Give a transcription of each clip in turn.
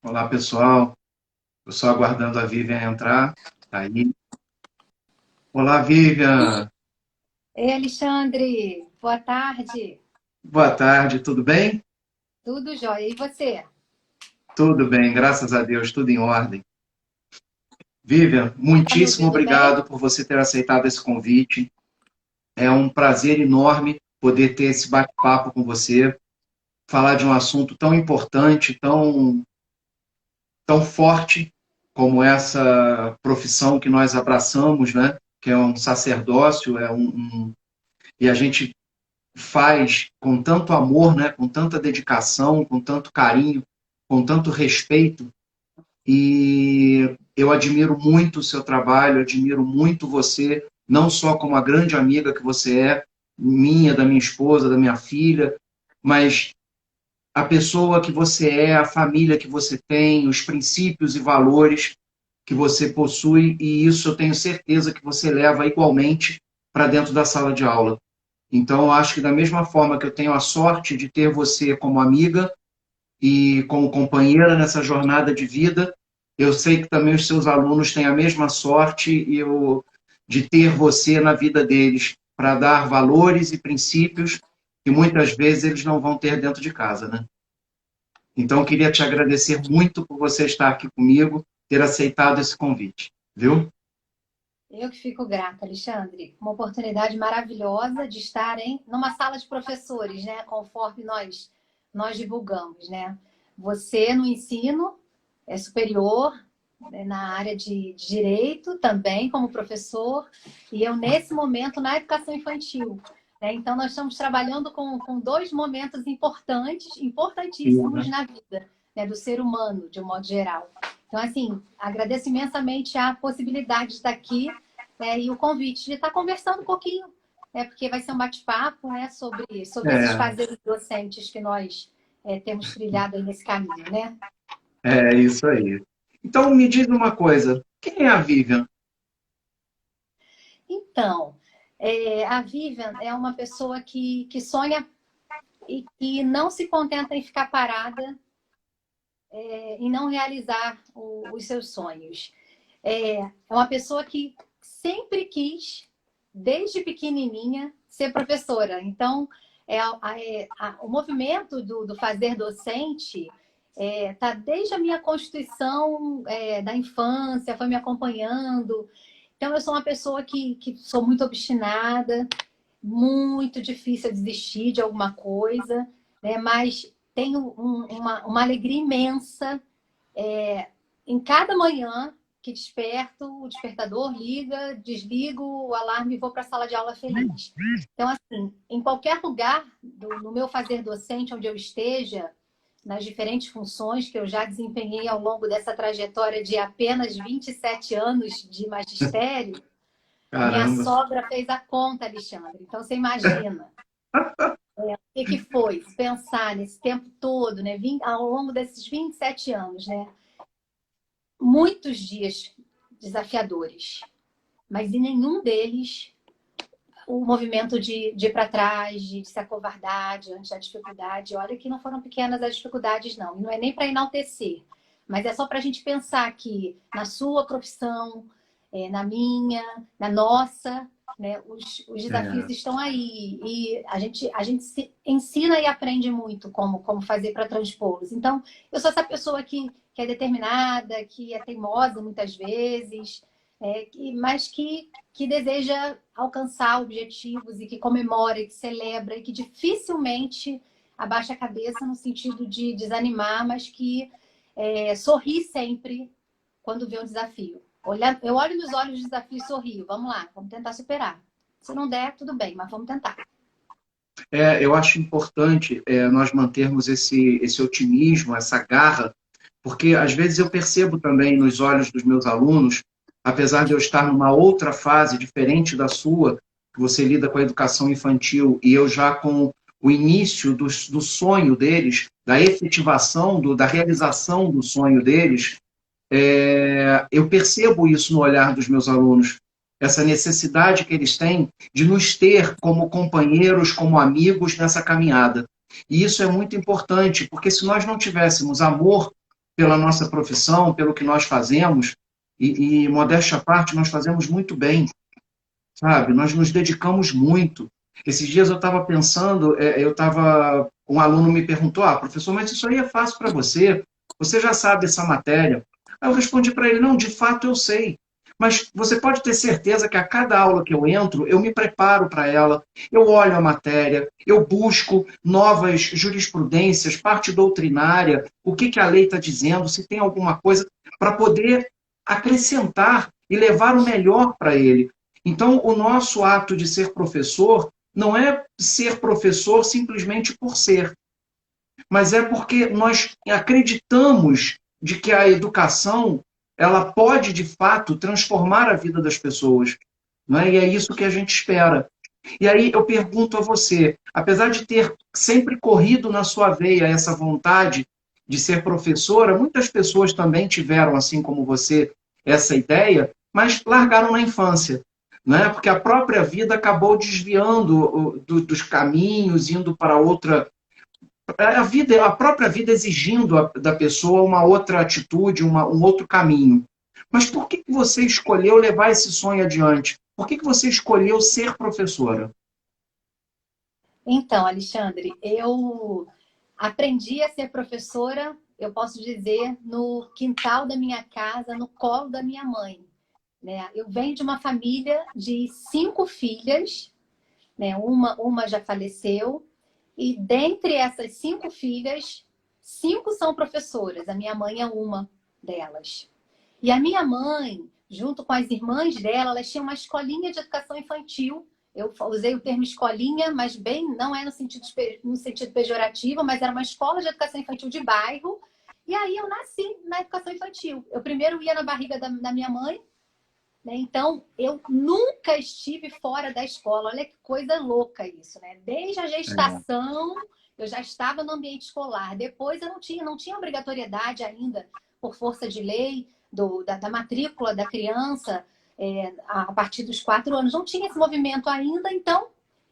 Olá, pessoal. Eu só aguardando a Vivian entrar. Tá aí. Olá, Vivian. Ei, Alexandre, boa tarde. Boa tarde, tudo bem? Tudo jóia. E você? Tudo bem, graças a Deus, tudo em ordem. Vivian, Tá me muitíssimo ouvindo bem? obrigado por você ter aceitado esse convite. É um prazer enorme poder ter esse bate-papo com você, falar de um assunto tão importante, tão forte como essa profissão que nós abraçamos, né? Que é um sacerdócio, e a gente faz com tanto amor, né, com tanta dedicação, com tanto carinho, com tanto respeito. E eu admiro muito o seu trabalho, admiro muito você, não só como a grande amiga que você é, minha, da minha esposa, da minha filha, mas a pessoa que você é, a família que você tem, os princípios e valores que você possui, e isso eu tenho certeza que você leva igualmente para dentro da sala de aula. Então, eu acho que da mesma forma que eu tenho a sorte de ter você como amiga e como companheira nessa jornada de vida, eu sei que também os seus alunos têm a mesma sorte de ter você na vida deles para dar valores e princípios que muitas vezes eles não vão ter dentro de casa, né? Então, eu queria te agradecer muito por você estar aqui comigo, ter aceitado esse convite, viu? Eu que fico grata, Alexandre. Uma oportunidade maravilhosa de estar numa sala de professores, né? Conforme nós divulgamos, né? Você no ensino é superior, né, na área de direito também como professor, e eu nesse momento na educação infantil, né? Então nós estamos trabalhando com dois momentos importantes, Sim, importantíssimos né? na vida, né, do ser humano de um modo geral. Então assim, agradeço imensamente a possibilidade de estar aqui, né, e o convite de estar conversando um pouquinho, né, porque vai ser um bate-papo, né, sobre esses É, fazeres docentes que nós temos trilhado aí nesse caminho, né? é isso aí. Então, me diz uma coisa, quem é a Vivian? Então, a Vivian é uma pessoa que sonha e que não se contenta em ficar parada, em não realizar os seus sonhos. É uma pessoa que sempre quis, desde pequenininha, ser professora. Então, o movimento do fazer docente está desde a minha constituição da infância, foi me acompanhando. Então, eu sou uma pessoa que sou muito obstinada, muito difícil desistir de alguma coisa, né? Mas tenho uma alegria imensa em cada manhã que desperto, o despertador liga, desligo o alarme e vou para a sala de aula feliz. Então, assim, em qualquer lugar no meu fazer docente, onde eu esteja, nas diferentes funções que eu já desempenhei ao longo dessa trajetória de apenas 27 anos de magistério, a minha Caramba. sogra fez a conta, Alexandre. Então, você imagina o que foi pensar nesse tempo todo, né? Ao longo desses 27 anos, né? Muitos dias desafiadores, mas em nenhum deles o movimento de ir para trás, de se acovardar diante da dificuldade. Olha que não foram pequenas as dificuldades, não. E não é nem para enaltecer, mas é só para a gente pensar que na sua profissão, na minha, na nossa, né, os desafios É, estão aí. E a gente se ensina e aprende muito como fazer para transpô-los. Então, eu sou essa pessoa que é determinada, que é teimosa muitas vezes, mas que deseja alcançar objetivos e que comemora, e que celebra e que dificilmente abaixa a cabeça no sentido de desanimar, mas que sorri sempre quando vê um desafio. Eu olho nos olhos do desafio e sorrio. Vamos lá, vamos tentar superar. Se não der, tudo bem, mas vamos tentar. eu acho importante nós mantermos esse otimismo, essa garra, porque às vezes eu percebo também nos olhos dos meus alunos, apesar de eu estar numa outra fase diferente da sua, que você lida com a educação infantil, e eu já com o início do sonho deles, da efetivação, da realização do sonho deles, eu percebo isso no olhar dos meus alunos, essa necessidade que eles têm de nos ter como companheiros, como amigos nessa caminhada. E isso é muito importante, porque se nós não tivéssemos amor pela nossa profissão, pelo que nós fazemos, e modéstia à parte, nós fazemos muito bem, sabe? Nós nos dedicamos muito. Esses dias eu estava pensando, um aluno me perguntou, professor, mas isso aí é fácil para você, você já sabe essa matéria. Aí eu respondi para ele, não, de fato eu sei. Mas você pode ter certeza que a cada aula que eu entro, eu me preparo para ela, eu olho a matéria, eu busco novas jurisprudências, parte doutrinária, o que, que a lei está dizendo, se tem alguma coisa, para poder acrescentar e levar o melhor para ele. Então, o nosso ato de ser professor não é ser professor simplesmente por ser, mas é porque nós acreditamos de que a educação ela pode, de fato, transformar a vida das pessoas. Não é? E é isso que a gente espera. E aí eu pergunto a você, apesar de ter sempre corrido na sua veia essa vontade de ser professora, muitas pessoas também tiveram, assim como você, essa ideia, mas largaram na infância. Né? Porque a própria vida acabou desviando dos caminhos, indo para outra a própria vida exigindo da pessoa uma outra atitude, um outro caminho. Mas por que você escolheu levar esse sonho adiante? Por que você escolheu ser professora? Então, Alexandre, eu aprendi a ser professora, eu posso dizer, no quintal da minha casa, no colo da minha mãe. Né? Eu venho de uma família de 5 filhas, né? Uma já faleceu, e dentre essas 5 filhas, 5 são professoras. A minha mãe é uma delas. E a minha mãe, junto com as irmãs dela, elas tinham uma escolinha de educação infantil. Eu usei o termo escolinha, mas bem, não é no sentido pejorativo, mas era uma escola de educação infantil de bairro. E aí eu nasci na educação infantil. Eu primeiro ia na barriga da minha mãe, né? Então, eu nunca estive fora da escola. Olha que coisa louca isso, né? Desde a gestação, eu já estava no ambiente escolar. Depois eu não tinha obrigatoriedade ainda, por força de lei, da matrícula da criança, a partir dos 4 anos. Não tinha esse movimento ainda, então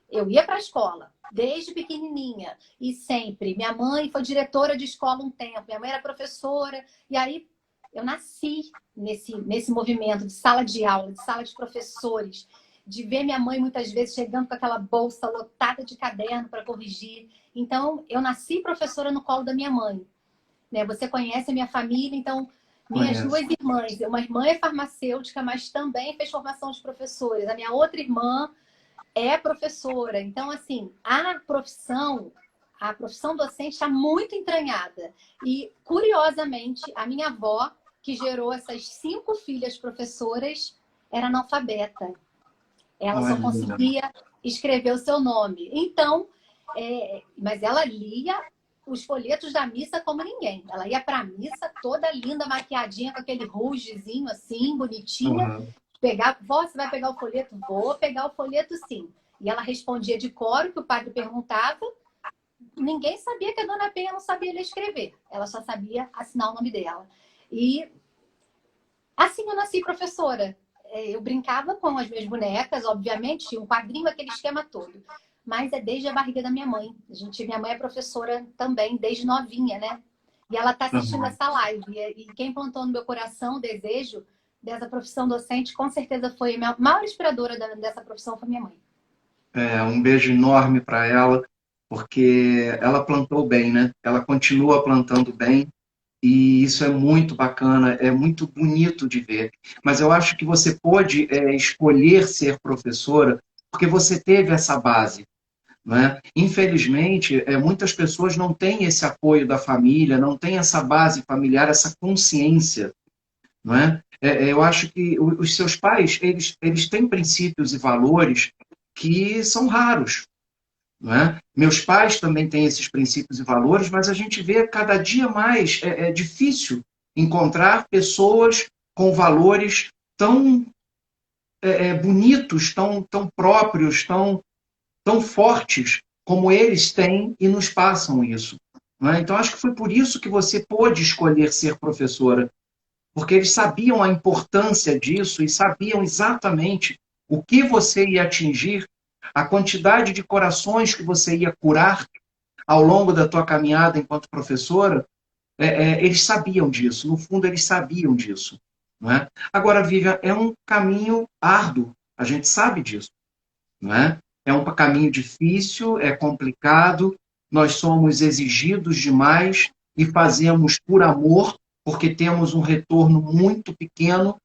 eu ia para a escola, desde pequenininha. E sempre. Minha mãe foi diretora de escola um tempo, minha mãe era professora. E aí eu nasci nesse movimento de sala de aula, de sala de professores, de ver minha mãe muitas vezes chegando com aquela bolsa lotada de caderno para corrigir. Então, eu nasci professora no colo da minha mãe. Né? Você conhece a minha família, então, minhas 2 irmãs. Uma irmã é farmacêutica, mas também fez formação de professores. A minha outra irmã é professora. Então, assim, a profissão docente está muito entranhada. E, curiosamente, a minha avó, que gerou essas 5 filhas professoras, era analfabeta. Ela só conseguia escrever o seu nome. Então, mas ela lia os folhetos da missa como ninguém. Ela ia para a missa toda linda, maquiadinha, com aquele rougezinho assim, bonitinha. Pegava, vó, você vai pegar o folheto? Vou pegar o folheto, sim. E ela respondia de cor o que o padre perguntava. Ninguém sabia que a dona Penha não sabia ler e escrever. Ela só sabia assinar o nome dela. E assim eu nasci professora. Eu brincava com as minhas bonecas, obviamente, tinha um quadrinho, aquele esquema todo. Mas é desde a barriga da minha mãe. Minha mãe é professora também, desde novinha, né? E ela está assistindo essa live. E quem plantou no meu coração o desejo dessa profissão docente, com certeza foi a minha maior inspiradora dessa profissão, foi minha mãe. Um beijo enorme para ela, porque ela plantou bem, né? Ela continua plantando bem. E isso é muito bacana, é muito bonito de ver. Mas eu acho que você pôde escolher ser professora porque você teve essa base. Né? Infelizmente, muitas pessoas não têm esse apoio da família, não têm essa base familiar, essa consciência. Não é? Eu acho que os seus pais eles têm princípios e valores que são raros. Não é? Meus pais também têm esses princípios e valores, mas a gente vê cada dia mais é difícil encontrar pessoas com valores tão bonitos, tão próprios, tão fortes como eles têm e nos passam isso. Não é? Então, acho que foi por isso que você pôde escolher ser professora, porque eles sabiam a importância disso e sabiam exatamente o que você ia atingir, a quantidade de corações que você ia curar ao longo da tua caminhada enquanto professora, eles sabiam disso, no fundo eles sabiam disso. Não é? Agora, Vivian, é um caminho árduo, a gente sabe disso. Não é? É um caminho difícil, é complicado, nós somos exigidos demais e fazemos por amor, porque temos um retorno muito pequeno,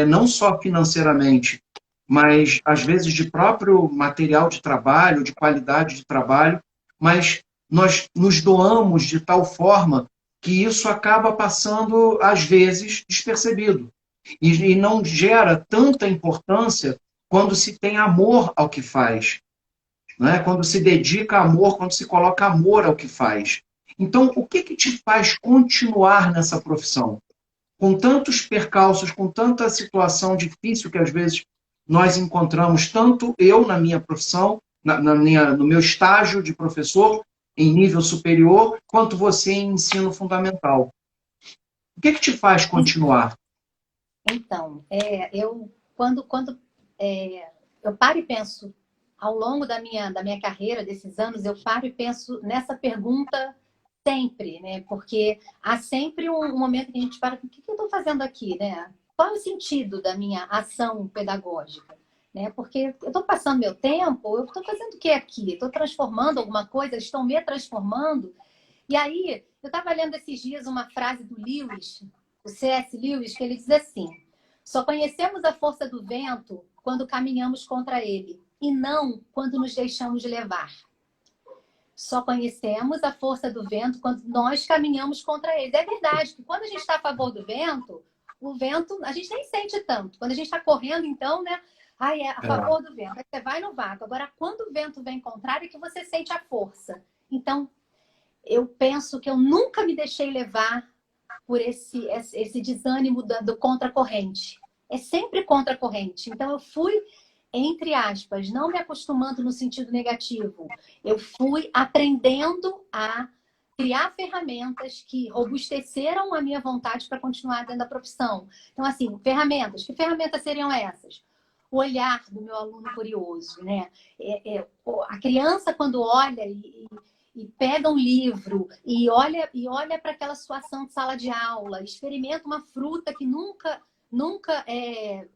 não só financeiramente, mas às vezes de próprio material de trabalho, de qualidade de trabalho, mas nós nos doamos de tal forma que isso acaba passando, às vezes, despercebido. E não gera tanta importância quando se tem amor ao que faz, né? Quando se dedica amor, quando se coloca amor ao que faz. Então, o que te faz continuar nessa profissão? Com tantos percalços, com tanta situação difícil que às vezes nós encontramos, tanto eu na minha profissão, no meu estágio de professor, em nível superior, quanto você em ensino fundamental. O que te faz continuar? Então, eu paro e penso, ao longo da minha carreira, desses anos, eu paro e penso nessa pergunta sempre, né? Porque há sempre um momento que a gente para, o que eu estou fazendo aqui, né? Qual é o sentido da minha ação pedagógica? Né? Porque eu estou passando meu tempo, eu estou fazendo o que aqui? Estou transformando alguma coisa? Estão me transformando? E aí, eu estava lendo esses dias uma frase do Lewis, o C.S. Lewis, que ele diz assim: só conhecemos a força do vento quando caminhamos contra ele, e não quando nos deixamos levar. Só conhecemos a força do vento quando nós caminhamos contra ele. É verdade que quando a gente está a favor do vento, o vento a gente nem sente tanto. Quando a gente está correndo, então, né? Ai, é a favor do vento. Aí você vai no vácuo. Agora, quando o vento vem contrário, é que você sente a força. Então, eu penso que eu nunca me deixei levar por esse desânimo do contracorrente. É sempre contracorrente. Então, eu fui, entre aspas, não me acostumando no sentido negativo. Eu fui aprendendo a criar ferramentas que robusteceram a minha vontade para continuar dentro da profissão. Então, assim, ferramentas. Que ferramentas seriam essas? O olhar do meu aluno curioso, né? A criança, quando olha e pega um livro e olha para aquela situação de sala de aula, experimenta uma fruta que nunca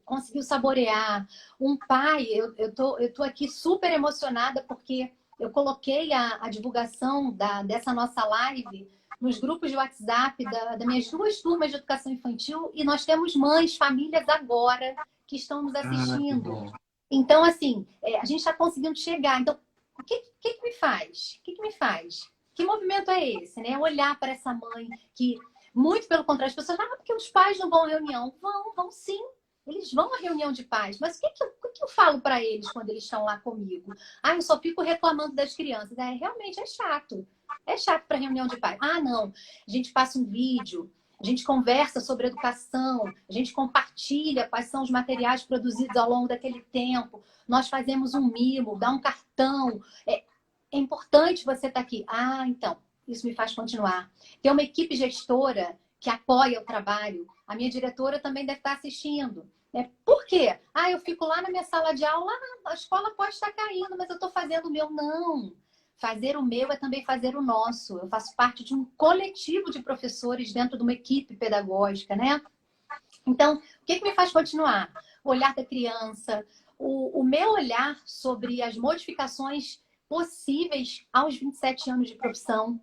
conseguiu saborear. Um pai, eu tô aqui super emocionada porque eu coloquei a divulgação dessa nossa live nos grupos de WhatsApp das minhas 2 turmas de educação infantil e nós temos mães, famílias agora que estão nos assistindo. Então, assim, a gente está conseguindo chegar. Então, o que me faz? O que me faz? Que movimento é esse, né? Olhar para essa mãe que, muito pelo contrário, as pessoas falam, porque os pais não vão à reunião. Vão sim. Eles vão à reunião de pais. Mas o que eu falo para eles quando eles estão lá comigo? Ah, eu só fico reclamando das crianças. Realmente é chato. É chato para reunião de pais. Ah, não. A gente passa um vídeo, a gente conversa sobre educação, a gente compartilha quais são os materiais produzidos ao longo daquele tempo. Nós fazemos um mimo, dá um cartão. É importante você estar aqui. Ah, então, isso me faz continuar. Tem uma equipe gestora que apoia o trabalho. A minha diretora também deve estar assistindo. Por quê? Ah, eu fico lá na minha sala de aula, a escola pode estar caindo, mas eu estou fazendo o meu. Não. Fazer o meu é também fazer o nosso. Eu faço parte de um coletivo de professores dentro de uma equipe pedagógica, né? Então, o que me faz continuar? O olhar da criança, o meu olhar sobre as modificações possíveis aos 27 anos de profissão.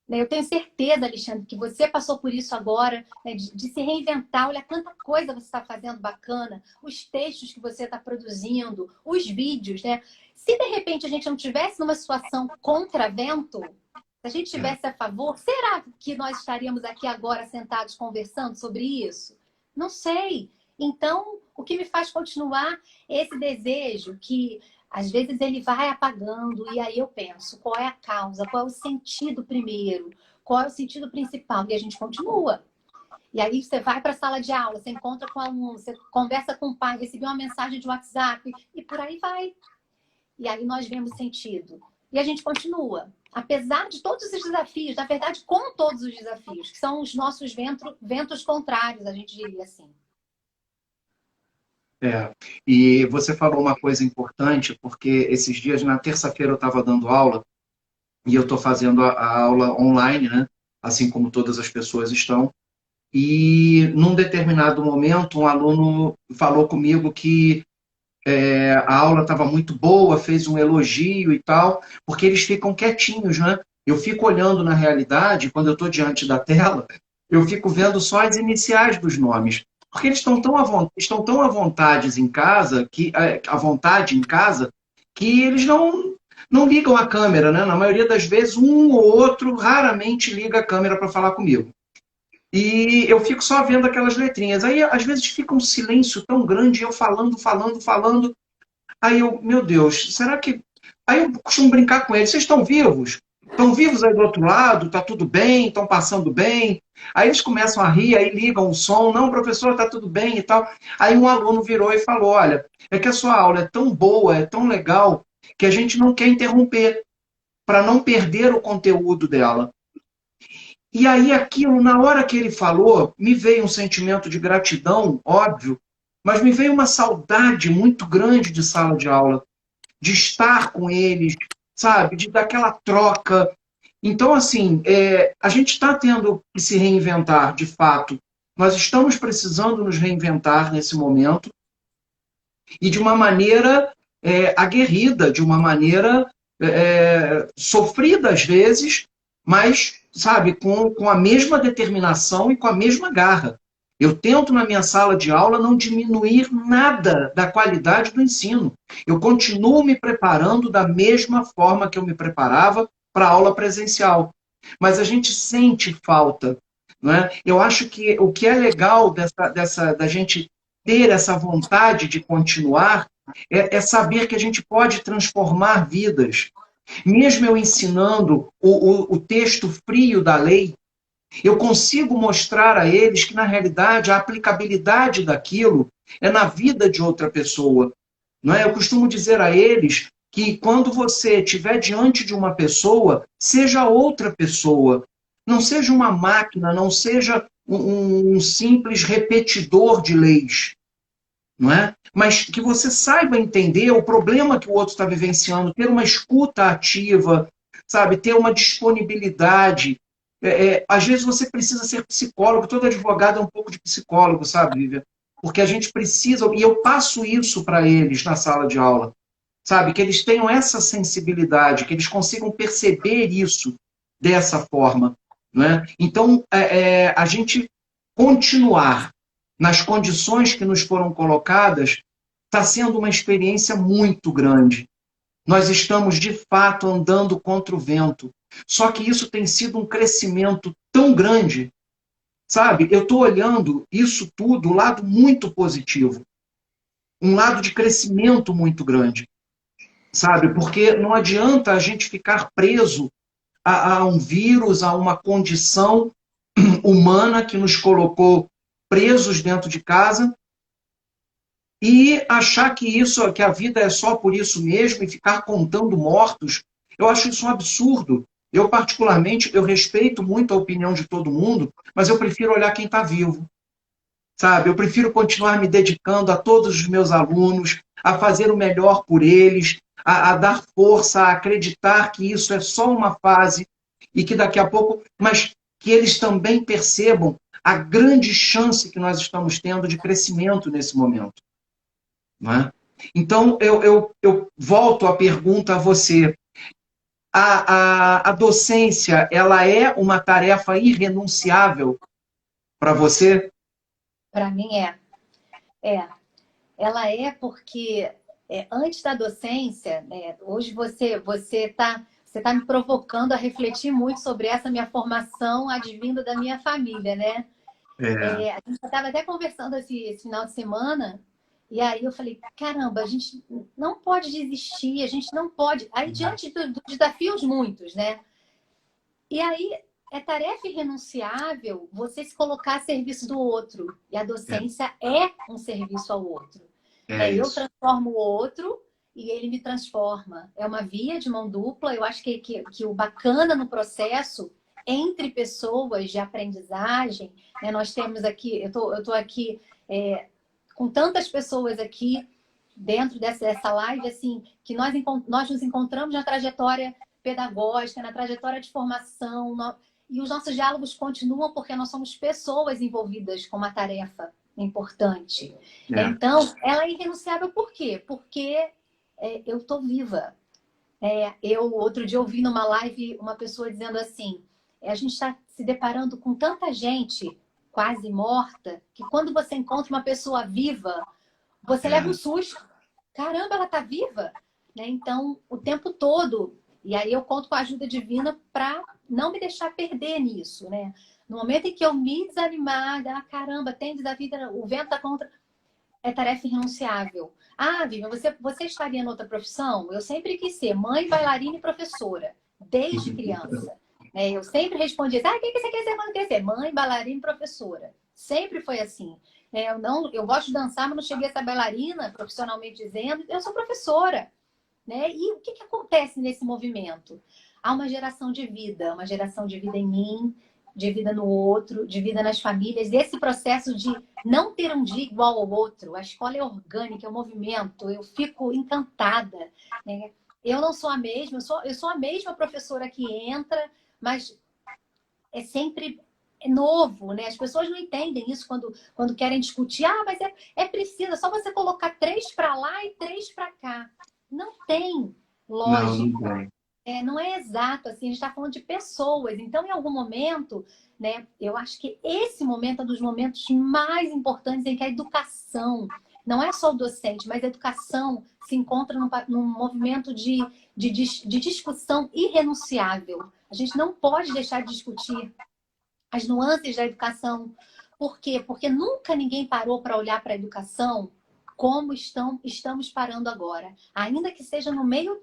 Eu tenho certeza, Alexandre, que você passou por isso agora, né, de se reinventar. Olha quanta coisa você está fazendo bacana, os textos que você está produzindo, os vídeos, né? Se de repente a gente não tivesse numa situação contra vento, se a gente tivesse a favor, será que nós estaríamos aqui agora sentados conversando sobre isso? Não sei. Então, o que me faz continuar é esse desejo que às vezes ele vai apagando e aí eu penso, qual é a causa, qual é o sentido primeiro, qual é o sentido principal? E a gente continua. E aí você vai para a sala de aula, você encontra com o aluno, você conversa com o pai, recebeu uma mensagem de WhatsApp e por aí vai. E aí nós vemos sentido. E a gente continua. Apesar de todos os desafios, na verdade, com todos os desafios, que são os nossos ventos contrários, a gente diria assim. E você falou uma coisa importante, porque esses dias, na terça-feira, eu estava dando aula, e eu estou fazendo a aula online, né? assim como todas as pessoas estão. E, num determinado momento, um aluno falou comigo que a aula estava muito boa, fez um elogio e tal, porque eles ficam quietinhos, né? Eu fico olhando na realidade, quando eu estou diante da tela, eu fico vendo só as iniciais dos nomes. Porque eles estão tão à vontade em casa, à vontade em casa, que eles não ligam a câmera, né? Na maioria das vezes, um ou outro raramente liga a câmera para falar comigo. E eu fico só vendo aquelas letrinhas. Aí, às vezes, fica um silêncio tão grande, eu falando, falando, falando. Aí eu, meu Deus, será que. Aí eu costumo brincar com eles: vocês estão vivos? Estão vivos aí do outro lado? Está tudo bem? Estão passando bem? Aí eles começam a rir, aí ligam o som: não, professor, está tudo bem e tal. Aí um aluno virou e falou: olha, é que a sua aula é tão boa, é tão legal, que a gente não quer interromper, para não perder o conteúdo dela. E aí aquilo, na hora que ele falou, me veio um sentimento de gratidão, óbvio, mas me veio uma saudade muito grande de sala de aula, de estar com eles, sabe? De daquela troca. Então, assim, a gente está tendo que se reinventar, de fato. Nós estamos precisando nos reinventar nesse momento e de uma maneira aguerrida, de uma maneira sofrida às vezes, mas, sabe, com a mesma determinação e com a mesma garra. Eu tento, na minha sala de aula, não diminuir nada da qualidade do ensino. Eu continuo me preparando da mesma forma que eu me preparava para a aula presencial. Mas a gente sente falta. Não é? Eu acho que o que é legal da gente ter essa vontade de continuar é saber que a gente pode transformar vidas. Mesmo eu ensinando o texto frio da lei, eu consigo mostrar a eles que, na realidade, a aplicabilidade daquilo é na vida de outra pessoa. Não é? Eu costumo dizer a eles que, quando você estiver diante de uma pessoa, seja outra pessoa. Não seja uma máquina, não seja um simples repetidor de leis. Não é? Mas que você saiba entender o problema que o outro está vivenciando, ter uma escuta ativa, sabe? Ter uma disponibilidade. Às vezes você precisa ser psicólogo, todo advogado é um pouco de psicólogo, sabe, Vivian? Porque a gente precisa, e eu passo isso para eles na sala de aula, sabe? Que eles tenham essa sensibilidade, que eles consigam perceber isso dessa forma. Não é? Então, a gente continuar nas condições que nos foram colocadas está sendo uma experiência muito grande. Nós estamos, de fato, andando contra o vento. Só que isso tem sido um crescimento tão grande, sabe? Eu estou olhando isso tudo, um lado muito positivo. Um lado de crescimento muito grande, sabe? Porque não adianta a gente ficar preso a um vírus, a uma condição humana que nos colocou presos dentro de casa e achar que a vida é só por isso mesmo e ficar contando mortos. Eu acho isso um absurdo. Eu, particularmente, eu respeito muito a opinião de todo mundo, mas eu prefiro olhar quem está vivo, sabe? Eu prefiro continuar me dedicando a todos os meus alunos, a fazer o melhor por eles, a dar força, a acreditar que isso é só uma fase e que daqui a pouco, mas que eles também percebam a grande chance que nós estamos tendo de crescimento nesse momento. Não é? Então, eu volto a pergunta a você. A docência, ela é uma tarefa irrenunciável para você? Para mim é. Ela é porque antes da docência, né, hoje você tá me provocando a refletir muito sobre essa minha formação advinda da minha família, né? É, A gente estava até conversando esse final de semana, e aí eu falei, caramba, a gente não pode desistir, a gente não pode. Aí, diante dos desafios muitos, né? E aí é tarefa irrenunciável você se colocar a serviço do outro. E a é, docência é um serviço ao outro. é Eu isso. transformo o outro e ele me transforma. É uma via de mão dupla. Eu acho que o bacana no processo entre pessoas de aprendizagem, né, nós temos aqui, eu tô aqui com tantas pessoas aqui dentro dessa live, assim, que nós nos encontramos na trajetória pedagógica, na trajetória de formação. e os nossos diálogos continuam porque nós somos pessoas envolvidas com uma tarefa importante. Então, ela é irrenunciável por quê? Porque eu estou viva. Eu, outro dia, ouvi numa live uma pessoa dizendo assim, a gente está se deparando com tanta gente quase morta, que quando você encontra uma pessoa viva, você leva um susto. Caramba, ela está viva? Né? Então, o tempo todo, e aí eu conto com a ajuda divina para não me deixar perder nisso, né? No momento em que eu me desanimar, caramba, tem desafio, o vento está contra... É tarefa irrenunciável. Ah, Vivian, você estaria em outra profissão? Eu sempre quis ser mãe, bailarina e professora, desde criança. Eu sempre respondia assim, o que você quer ser quando crescer? Mãe, bailarina e professora. Sempre foi assim. Eu gosto de dançar, mas não cheguei a ser bailarina, profissionalmente dizendo, eu sou professora. E o que acontece nesse movimento? Há uma geração de vida em mim, de vida no outro, de vida nas famílias. Esse processo de não ter um dia igual ao outro. A escola é orgânica, é um movimento. Eu fico encantada. Eu não sou a mesma, eu sou a mesma professora que entra, mas é sempre novo, né? As pessoas não entendem isso quando querem discutir. Ah, mas é preciso, é só você colocar 3 para lá e 3 para cá. Não tem lógica. Não é exato, assim, a gente está falando de pessoas. Então, em algum momento, né, eu acho que esse momento é um dos momentos mais importantes em que a educação, não é só o docente, mas a educação se encontra num movimento de discussão irrenunciável. A gente não pode deixar de discutir as nuances da educação. Por quê? Porque nunca ninguém parou para olhar para a educação como estamos parando agora. Ainda que seja no meio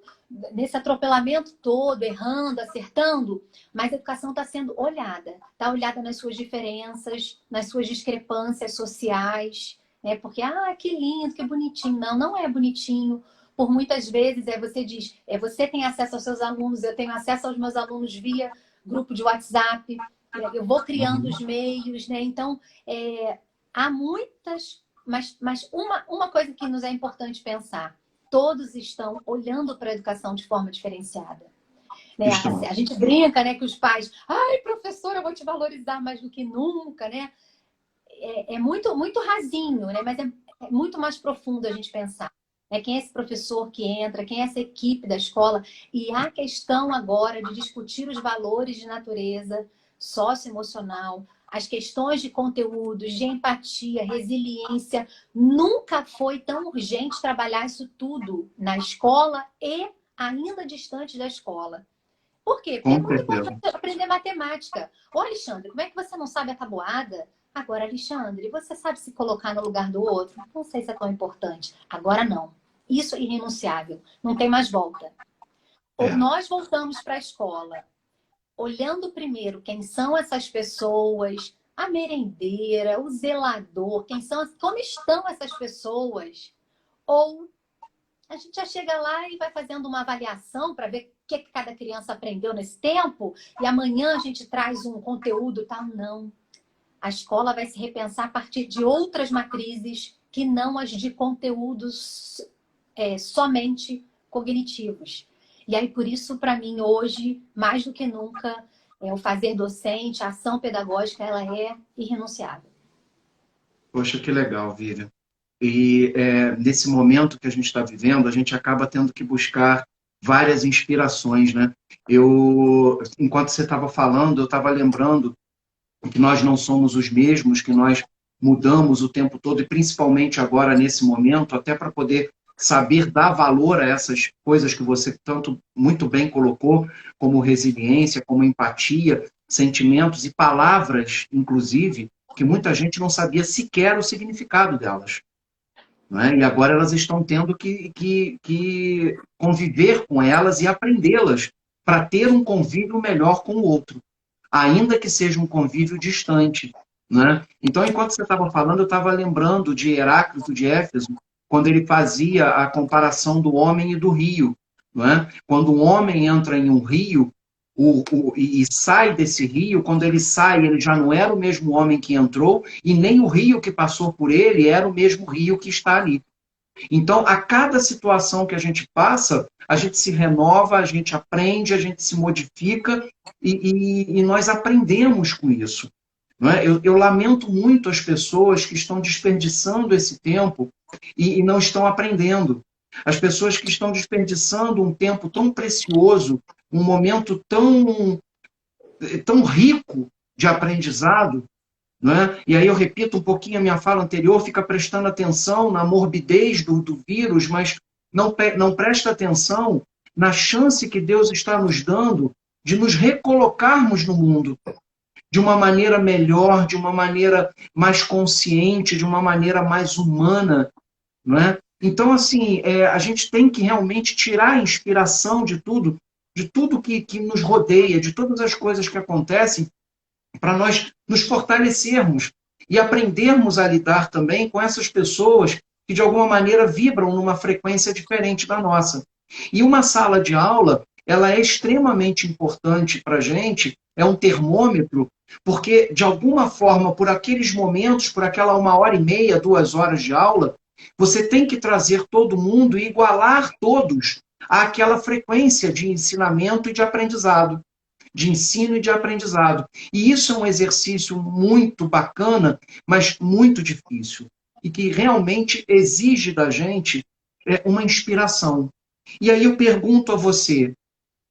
desse atropelamento todo, errando, acertando, mas a educação está sendo olhada. Está olhada nas suas diferenças, nas suas discrepâncias sociais. Porque, que lindo, que bonitinho. Não é bonitinho. Por muitas vezes, você diz, você tem acesso aos seus alunos, eu tenho acesso aos meus alunos via grupo de WhatsApp, eu vou criando os meios, né? Então, há muitas... Mas uma coisa que nos é importante pensar, todos estão olhando para a educação de forma diferenciada. A gente brinca, né, que os pais, professora, eu vou te valorizar mais do que nunca, né? É muito, muito rasinho, né? Mas é muito mais profundo a gente pensar. Quem é esse professor que entra, quem é essa equipe da escola? E a questão agora de discutir os valores de natureza socioemocional, as questões de conteúdos, de empatia, resiliência. Nunca foi tão urgente trabalhar isso tudo na escola e ainda distante da escola. Por quê? Porque é muito importante aprender matemática. Ô, Alexandre, como é que você não sabe a tabuada? Agora, Alexandre, você sabe se colocar no lugar do outro? Não sei se é tão importante. Agora não. Isso é irrenunciável. Não tem mais volta. Ou nós voltamos para a escola olhando primeiro quem são essas pessoas, a merendeira, o zelador, como estão essas pessoas, ou a gente já chega lá e vai fazendo uma avaliação para ver o que cada criança aprendeu nesse tempo, e amanhã a gente traz um conteúdo tal. Não. A escola vai se repensar a partir de outras matrizes que não as de conteúdos somente cognitivos. E aí, por isso, para mim, hoje, mais do que nunca, o fazer docente, a ação pedagógica, ela é irrenunciável. Poxa, que legal, Vivian. E nesse momento que a gente está vivendo, a gente acaba tendo que buscar várias inspirações, né? Enquanto você estava falando, eu estava lembrando que nós não somos os mesmos, que nós mudamos o tempo todo, e principalmente agora, nesse momento, até para poder saber dar valor a essas coisas que você tanto muito bem colocou, como resiliência, como empatia, sentimentos e palavras, inclusive, que muita gente não sabia sequer o significado delas. Não é? E agora elas estão tendo que conviver com elas e aprendê-las para ter um convívio melhor com o outro, ainda que seja um convívio distante. Né? Então, enquanto você estava falando, eu estava lembrando de Heráclito de Éfeso, quando ele fazia a comparação do homem e do rio. Não é? Quando um homem entra em um rio e sai desse rio, quando ele sai, ele já não era o mesmo homem que entrou, e nem o rio que passou por ele era o mesmo rio que está ali. Então, a cada situação que a gente passa, a gente se renova, a gente aprende, a gente se modifica e nós aprendemos com isso. Não é? Eu lamento muito as pessoas que estão desperdiçando esse tempo e não estão aprendendo. As pessoas que estão desperdiçando um tempo tão precioso, um momento tão rico de aprendizado, não é? E aí eu repito um pouquinho a minha fala anterior, fica prestando atenção na morbidez do vírus, mas não presta atenção na chance que Deus está nos dando de nos recolocarmos no mundo de uma maneira melhor, de uma maneira mais consciente, de uma maneira mais humana, não é? Então, assim, a gente tem que realmente tirar a inspiração de tudo que nos rodeia, de todas as coisas que acontecem, para nós nos fortalecermos e aprendermos a lidar também com essas pessoas que, de alguma maneira, vibram numa frequência diferente da nossa. E uma sala de aula, ela é extremamente importante para a gente, é um termômetro, porque, de alguma forma, por aqueles momentos, por aquela 1h30, 2 horas de aula, você tem que trazer todo mundo e igualar todos àquela frequência de ensinamento e de aprendizado, de ensino e de aprendizado. E isso é um exercício muito bacana, mas muito difícil. E que realmente exige da gente uma inspiração. E aí eu pergunto a você,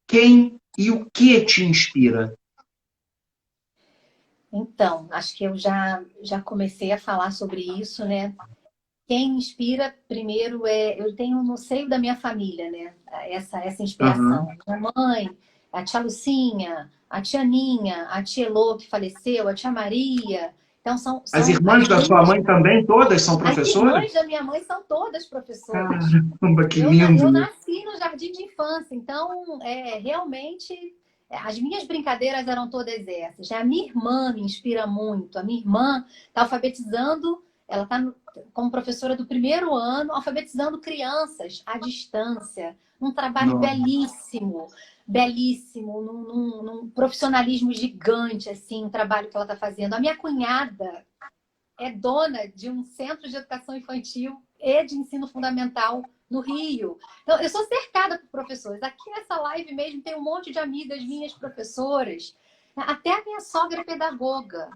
quem e o que te inspira? Então, acho que eu já comecei a falar sobre isso, né? Quem me inspira primeiro eu tenho no seio da minha família, né? Essa inspiração. Uhum. Minha mãe, a tia Lucinha, a tia Ninha, a tia Elô, que faleceu, a tia Maria. Então, As são irmãs as da sua minhas. mãe também, todas são As professoras? irmãs da minha mãe são todas professoras. Caramba, que Eu lindo! nasci no jardim de infância, então realmente as minhas brincadeiras eram todas essas. A minha irmã me inspira muito. A minha irmã está alfabetizando, ela está como professora do primeiro ano, alfabetizando crianças à distância. Um trabalho Não. belíssimo, belíssimo, num profissionalismo gigante, assim, um trabalho que ela está fazendo. A minha cunhada é dona de um centro de educação infantil e de ensino fundamental no Rio. Então, eu sou cercada por professores. Aqui nessa live mesmo tem um monte de amigas minhas professoras. Até a minha sogra é pedagoga.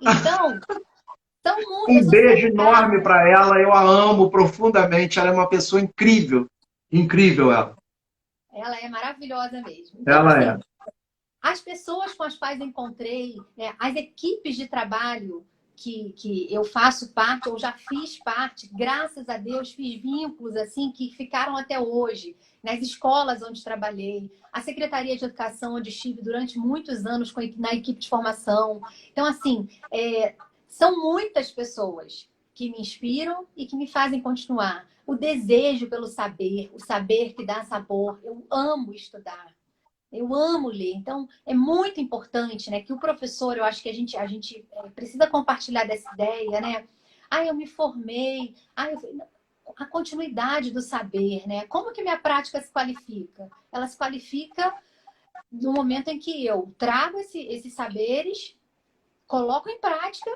Então, eu Um sou beijo enorme cercada. para ela, eu a amo profundamente, ela é uma pessoa incrível. Incrível ela. Ela é maravilhosa mesmo. Então, Ela é. assim, as pessoas com as quais encontrei, né, as equipes de trabalho que eu faço parte, ou já fiz parte, graças a Deus, fiz vínculos assim que ficaram até hoje, nas escolas onde trabalhei, a Secretaria de Educação, onde estive durante muitos anos na equipe de formação. Então, assim, são muitas pessoas que me inspiram e que me fazem continuar. O desejo pelo saber, o saber que dá sabor. Eu amo estudar. Eu amo ler, então é muito importante, né, que o professor, eu acho que a gente precisa compartilhar dessa ideia, né? Ah, eu me formei, a continuidade do saber, né? Como que minha prática se qualifica? Ela se qualifica no momento em que eu trago esses saberes, coloco em prática,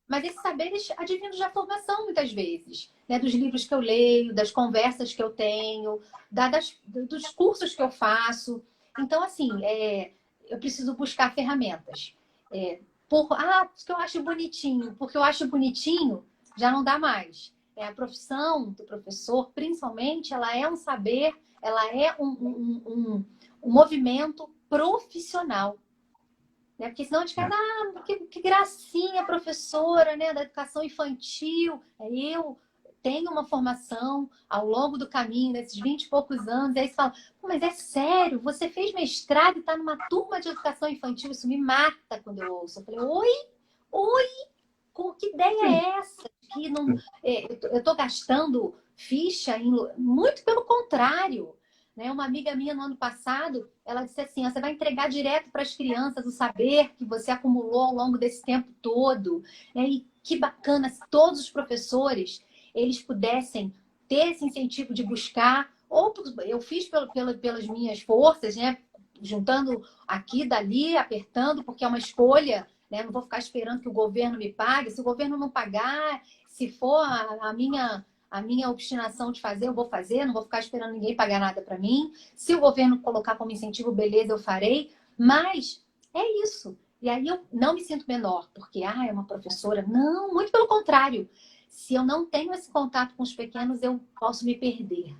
mas esses saberes advindos da formação, muitas vezes, né? Dos livros que eu leio, das conversas que eu tenho, dos cursos que eu faço. Então, assim, eu preciso buscar ferramentas. Porque eu acho bonitinho. Porque eu acho bonitinho, já não dá mais. A profissão do professor, principalmente, ela é um saber, ela é um movimento profissional. Né? Porque senão a gente fica, que gracinha, professora, né, da educação infantil. Eu tenho uma formação ao longo do caminho, nesses 20 e poucos anos, e aí você fala, mas é sério, você fez mestrado e está numa turma de educação infantil, isso me mata quando eu ouço. Eu falei, oi, que ideia é essa? Que não, eu estou gastando ficha, muito pelo contrário. Né? Uma amiga minha no ano passado, ela disse assim, você vai entregar direto para as crianças o saber que você acumulou ao longo desse tempo todo. E que bacana se todos os professores eles pudessem ter esse incentivo de buscar, ou eu fiz pelas minhas forças, né? Juntando aqui, dali, apertando, porque é uma escolha, né? Não vou ficar esperando que o governo me pague. Se o governo não pagar, se for a minha a minha obstinação de fazer, eu vou fazer, não vou ficar esperando ninguém pagar nada para mim. Se o governo colocar como incentivo, beleza, eu farei. Mas é isso. E aí eu não me sinto menor, porque, é uma professora. Não, muito pelo contrário. Se eu não tenho esse contato com os pequenos, eu posso me perder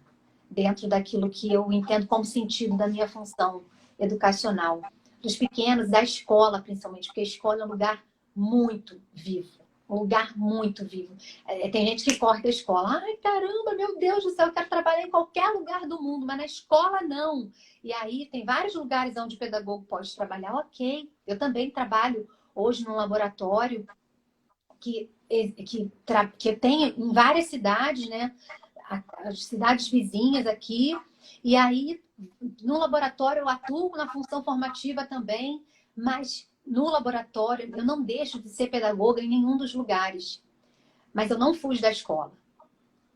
dentro daquilo que eu entendo como sentido da minha função educacional. Dos pequenos, da escola, principalmente, porque a escola é um lugar muito vivo. Um lugar muito vivo. Tem gente que corre da escola. Ai, caramba, meu Deus do céu, eu quero trabalhar em qualquer lugar do mundo, mas na escola não. E aí tem vários lugares onde o pedagogo pode trabalhar. Ok, eu também trabalho hoje num laboratório que tem em várias cidades, né? As cidades vizinhas aqui. E aí, no laboratório, eu atuo na função formativa também, mas no laboratório eu não deixo de ser pedagoga em nenhum dos lugares. Mas eu não fujo da escola.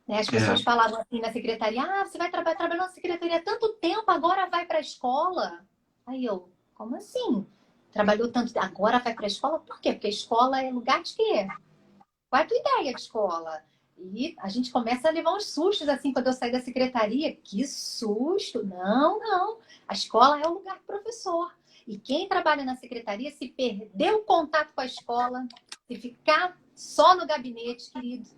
Né? As pessoas falavam assim na secretaria, você vai trabalhar na secretaria há tanto tempo, agora vai para a escola. Aí eu, como assim? Trabalhou tanto tempo, agora vai para a escola? Por quê? Porque a escola é lugar de quê? Qual é a tua ideia de escola? E a gente começa a levar uns sustos assim quando eu saí da secretaria. Que susto! Não, não. A escola é o lugar do professor. E quem trabalha na secretaria, se perder o contato com a escola, se ficar só no gabinete, querido,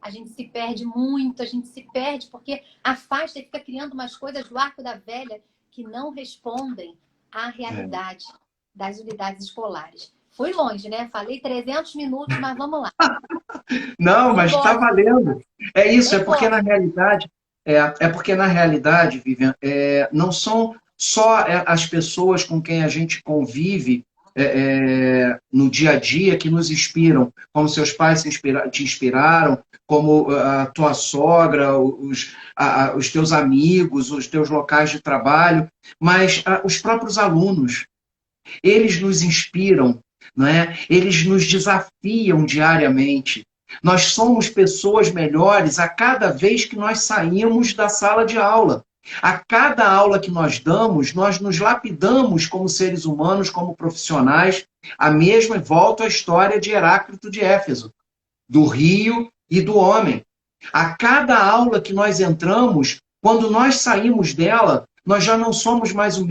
a gente se perde muito, a gente se perde porque afasta e fica criando umas coisas do arco da velha que não respondem à realidade das unidades escolares. Fui longe, né? Falei 300 minutos, mas vamos lá. Não, Não mas está gosto, valendo. É isso, não gosto. é porque na realidade, Vivian, não são só as pessoas com quem a gente convive no dia a dia que nos inspiram, como seus pais te inspiraram, como a tua sogra, os teus amigos, os teus locais de trabalho, mas os próprios alunos. Eles nos inspiram, não é? Eles nos desafiam diariamente. Nós somos pessoas melhores a cada vez que nós saímos da sala de aula. A cada aula que nós damos, nós nos lapidamos como seres humanos, como profissionais. A mesma, volta à história de Heráclito de Éfeso, do rio e do homem. A cada aula que nós entramos, quando nós saímos dela, nós já não somos mais os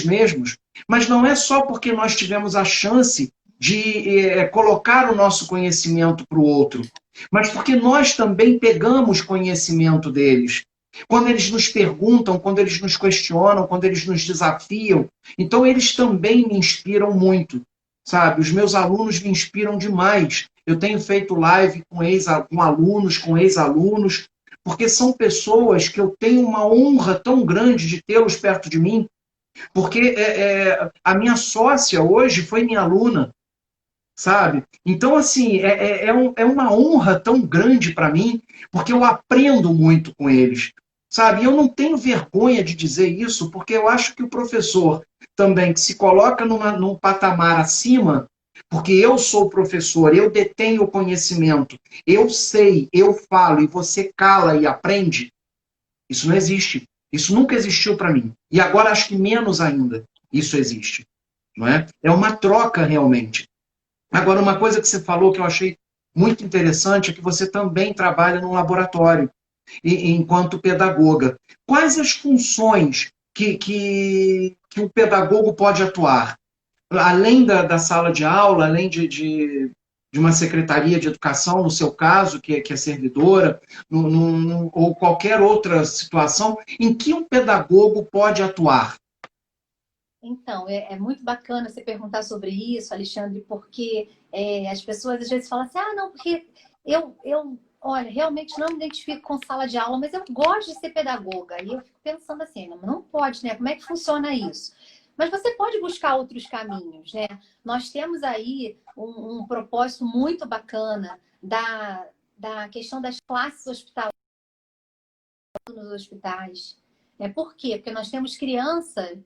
mesmos. Mas não é só porque nós tivemos a chance de colocar o nosso conhecimento para o outro, mas porque nós também pegamos conhecimento deles. Quando eles nos perguntam, quando eles nos questionam, quando eles nos desafiam, então eles também me inspiram muito, sabe? Os meus alunos me inspiram demais. Eu tenho feito live com alunos, com ex-alunos, porque são pessoas que eu tenho uma honra tão grande de tê-los perto de mim, porque a minha sócia hoje foi minha aluna, sabe? Então, assim, é uma honra tão grande para mim, porque eu aprendo muito com eles, sabe? E eu não tenho vergonha de dizer isso, porque eu acho que o professor também, que se coloca num patamar acima, porque eu sou professor, eu detenho o conhecimento, eu sei, eu falo, e você cala e aprende, isso não existe. Isso nunca existiu para mim. E agora acho que menos ainda isso existe. Não é? É uma troca realmente. Agora, uma coisa que você falou que eu achei muito interessante é que você também trabalha num laboratório enquanto pedagoga. Quais as funções que o pedagogo pode atuar? Além da sala de aula, além de uma secretaria de educação, no seu caso, que é servidora, ou qualquer outra situação, em que um pedagogo pode atuar? Então, é muito bacana você perguntar sobre isso, Alexandre, porque as pessoas às vezes falam assim, não, porque olha, realmente não me identifico com sala de aula, mas eu gosto de ser pedagoga. E eu fico pensando assim, não pode, né? Como é que funciona isso? Mas você pode buscar outros caminhos, né? Nós temos aí um propósito muito bacana da questão das classes hospitalares nos hospitais. Por quê? Porque nós temos crianças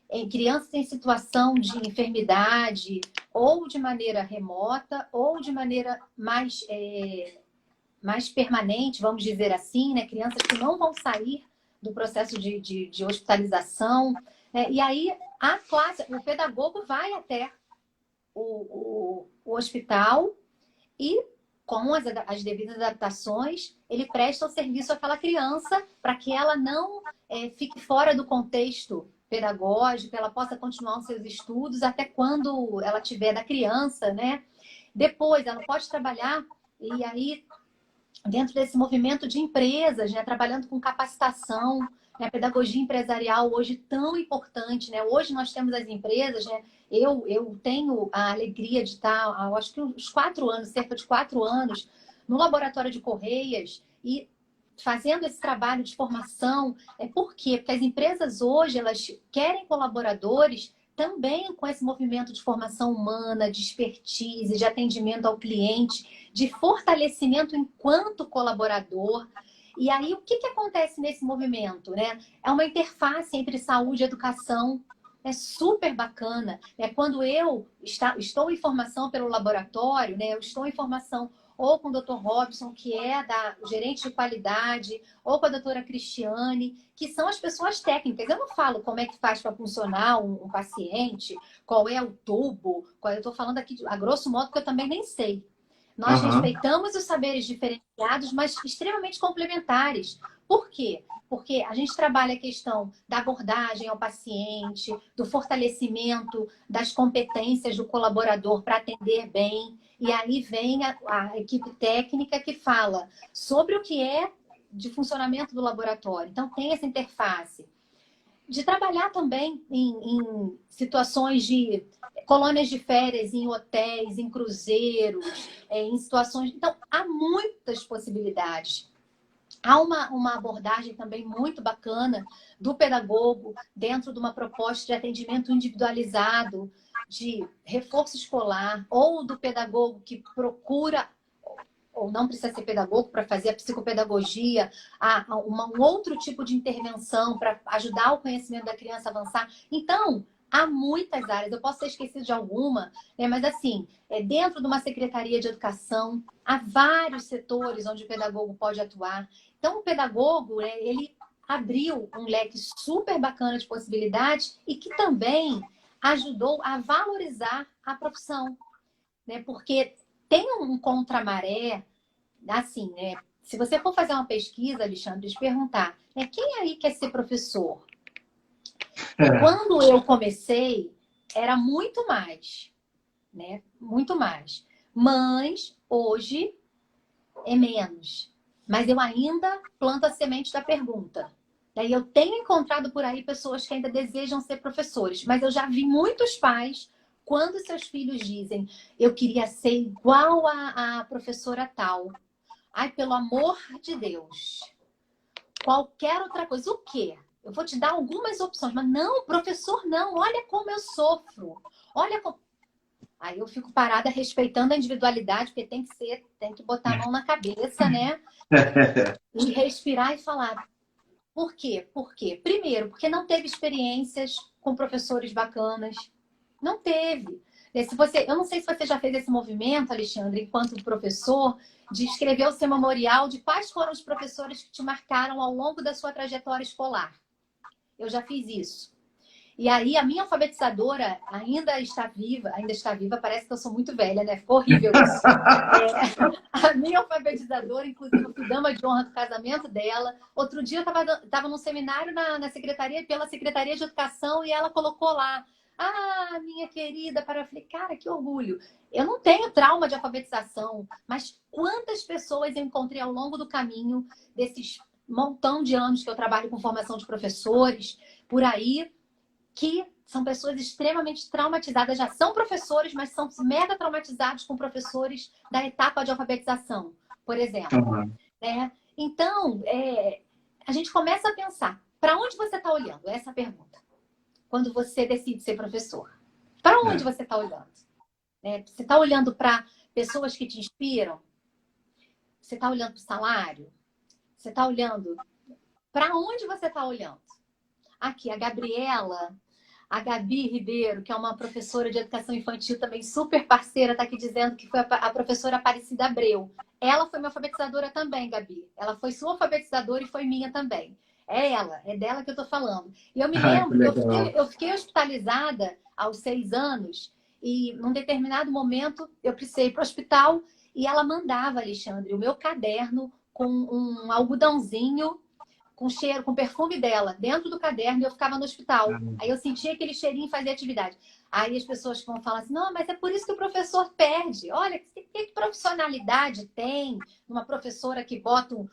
em situação de enfermidade, ou de maneira remota, ou de maneira mais permanente, vamos dizer assim, né? Crianças que não vão sair do processo de hospitalização. E aí, o pedagogo vai até o hospital e com as devidas adaptações, ele presta o serviço àquela criança para que ela não fique fora do contexto pedagógico, ela possa continuar os seus estudos até quando ela tiver da criança, né? Depois, ela pode trabalhar, e aí, dentro desse movimento de empresas, né? Trabalhando com capacitação, né? A pedagogia empresarial hoje tão importante, né? Hoje nós temos as empresas, né? Eu tenho a alegria de estar, eu acho que uns 4 anos, cerca de 4 anos, no laboratório de Correias e fazendo esse trabalho de formação. Por quê? Porque as empresas hoje, elas querem colaboradores também com esse movimento de formação humana, de expertise, de atendimento ao cliente, de fortalecimento enquanto colaborador. E aí, o que acontece nesse movimento, né? É uma interface entre saúde e educação. É super bacana. Quando eu estou em formação pelo laboratório, né? Eu estou em formação ou com o Dr. Robson, que é da gerente de qualidade, ou com a doutora Cristiane, que são as pessoas técnicas. Eu não falo como é que faz para funcionar um paciente, qual é o tubo, eu estou falando aqui a grosso modo, que eu também nem sei. Nós respeitamos os saberes diferenciados, mas extremamente complementares. Por quê? Porque a gente trabalha a questão da abordagem ao paciente, do fortalecimento das competências do colaborador para atender bem. E aí vem a equipe técnica que fala sobre o que é de funcionamento do laboratório. Então, tem essa interface. De trabalhar também em situações de colônias de férias, em hotéis, em cruzeiros, em situações... Então, há muitas possibilidades. Há uma abordagem também muito bacana do pedagogo dentro de uma proposta de atendimento individualizado, de reforço escolar, ou do pedagogo que procura, ou não precisa ser pedagogo para fazer a psicopedagogia, um outro tipo de intervenção para ajudar o conhecimento da criança a avançar. Então, há muitas áreas, eu posso ter esquecido de alguma, né? Mas assim, dentro de uma secretaria de educação, há vários setores onde o pedagogo pode atuar. Então, o pedagogo, ele abriu um leque super bacana de possibilidades e que também ajudou a valorizar a profissão, né? Porque tem um contramaré, assim, né? Se você for fazer uma pesquisa, Alexandre, de perguntar, né, quem aí quer ser professor? Quando eu comecei, era muito mais, né? Muito mais. Mas hoje é menos. Mas eu ainda planto a semente da pergunta. Daí eu tenho encontrado por aí pessoas que ainda desejam ser professores, mas eu já vi muitos pais, quando seus filhos dizem, eu queria ser igual a professora tal. Ai, pelo amor de Deus. Qualquer outra coisa. O quê? Eu vou te dar algumas opções, mas não, professor, não. Olha como eu sofro. Olha como... Aí eu fico parada respeitando a individualidade, porque tem que botar a mão na cabeça, né? E respirar e falar. Por quê? Por quê? Primeiro, porque não teve experiências com professores bacanas. Não teve. Eu não sei se você já fez esse movimento, Alexandre, enquanto professor, de escrever o seu memorial de quais foram os professores que te marcaram ao longo da sua trajetória escolar. Eu já fiz isso. E aí, a minha alfabetizadora ainda está viva, parece que eu sou muito velha, né? Ficou horrível isso. A minha alfabetizadora, inclusive, eu fui dama de honra do casamento dela. Outro dia eu estava num seminário na secretaria, pela Secretaria de Educação, e ela colocou lá, minha querida, eu falei, cara, que orgulho. Eu não tenho trauma de alfabetização, mas quantas pessoas eu encontrei ao longo do caminho, desses montão de anos que eu trabalho com formação de professores, por aí, que são pessoas extremamente traumatizadas, já são professores, mas são mega traumatizados com professores da etapa de alfabetização, por exemplo. Né? Então, a gente começa a pensar, para onde você está olhando? Essa é a pergunta. Quando você decide ser professor. Para onde você está olhando? Você está olhando para pessoas que te inspiram? Você está olhando para o salário? Você está olhando... Para onde você está olhando? Aqui, a Gabi Ribeiro, que é uma professora de educação infantil também super parceira, está aqui dizendo que foi a professora Aparecida Abreu. Ela foi minha alfabetizadora também, Gabi. Ela foi sua alfabetizadora e foi minha também. É dela que eu estou falando. E eu me lembro, eu fiquei hospitalizada aos 6 anos e num determinado momento eu precisei ir para o hospital E ela mandava, Alexandre, o meu caderno com um algodãozinho com cheiro, com perfume dela, dentro do caderno, e eu ficava no hospital. Aí eu sentia aquele cheirinho e fazia atividade. Aí as pessoas vão falar assim, não, mas é por isso que o professor perde. Olha, que profissionalidade tem uma professora que bota um...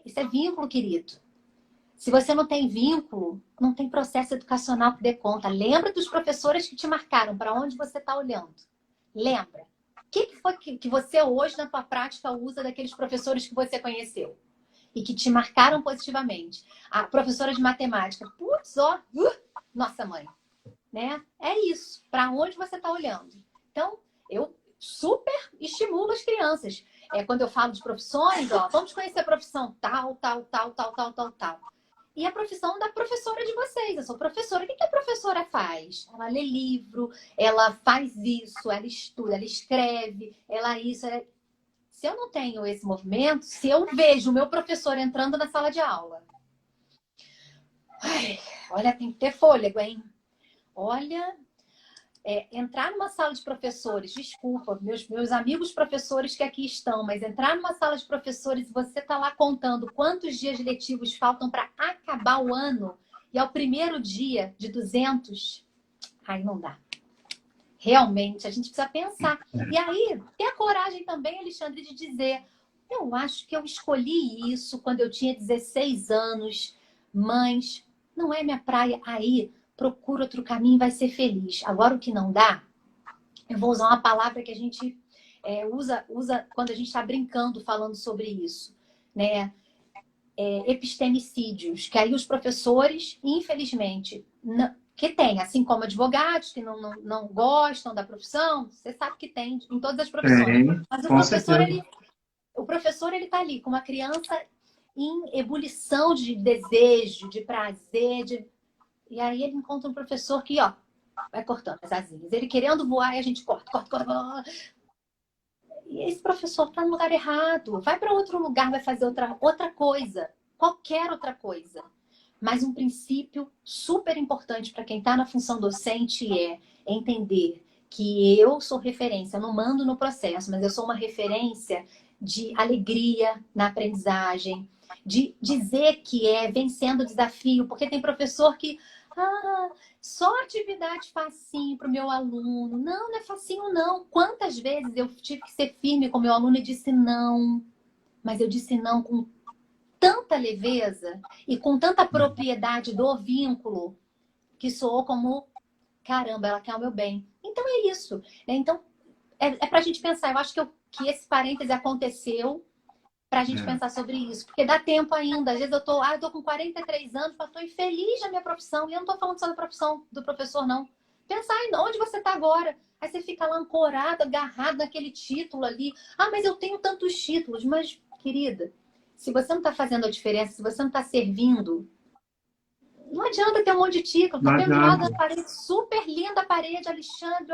Isso é vínculo, querido. Se você não tem vínculo, não tem processo educacional que dê conta. Lembra dos professores que te marcaram, para onde você está olhando. Lembra. O que foi que você hoje, na tua prática, usa daqueles professores que você conheceu? E que te marcaram positivamente. A professora de matemática, putz, ó, nossa mãe, né? É isso, para onde você está olhando. Então, eu super estimulo as crianças. Quando eu falo de profissões, ó, vamos conhecer a profissão tal, tal, tal, tal, tal, tal, tal. E a profissão da professora de vocês. Eu sou professora. O que a professora faz? Ela lê livro, ela faz isso, ela estuda, ela escreve, ela isso, ela... Se eu não tenho esse movimento, se eu vejo o meu professor entrando na sala de aula, ai, olha, tem que ter fôlego, hein? Olha, entrar numa sala de professores, desculpa, meus amigos professores que aqui estão, mas entrar numa sala de professores e você tá lá contando quantos dias letivos faltam para acabar o ano e ao primeiro dia de 200, aí não dá. Realmente, a gente precisa pensar. E aí, ter a coragem também, Alexandre, de dizer, eu acho que eu escolhi isso quando eu tinha 16 anos, mas não é minha praia. Aí, procura outro caminho e vai ser feliz. Agora, o que não dá, eu vou usar uma palavra que a gente usa quando a gente está brincando, falando sobre isso, né? Epistemicídios, que aí os professores, infelizmente, que tem, assim como advogados que não gostam da profissão, você sabe que tem em todas as profissões. Mas o professor ele está ali com uma criança em ebulição de desejo, de prazer, e aí ele encontra um professor que, ó, vai cortando as asinhas. Ele querendo voar e a gente corta, corta, corta, corta. E esse professor está no lugar errado. Vai para outro lugar, vai fazer outra coisa. Qualquer outra coisa. Mas um princípio super importante para quem está na função docente é entender que eu sou referência, eu não mando no processo, mas eu sou uma referência de alegria na aprendizagem, de dizer que é vencendo o desafio, porque tem professor que só atividade facinho para o meu aluno. Não, não é facinho não. Quantas vezes eu tive que ser firme com o meu aluno e disse não, mas eu disse não com tanta leveza e com tanta propriedade do vínculo que soou como, caramba, ela quer o meu bem. Então é isso. Então é para a gente pensar. Eu acho que esse parêntese aconteceu para a gente pensar sobre isso. Porque dá tempo ainda. Às vezes eu tô com 43 anos, eu estou infeliz na minha profissão. E eu não estou falando só da profissão do professor, não. Pensar em onde você está agora. Aí você fica lá ancorado, agarrado naquele título ali. Mas eu tenho tantos títulos. Mas, querida, se você não está fazendo a diferença, se você não está servindo, não adianta ter um monte de título. Estou vendo lá na parede, super linda a parede, Alexandre.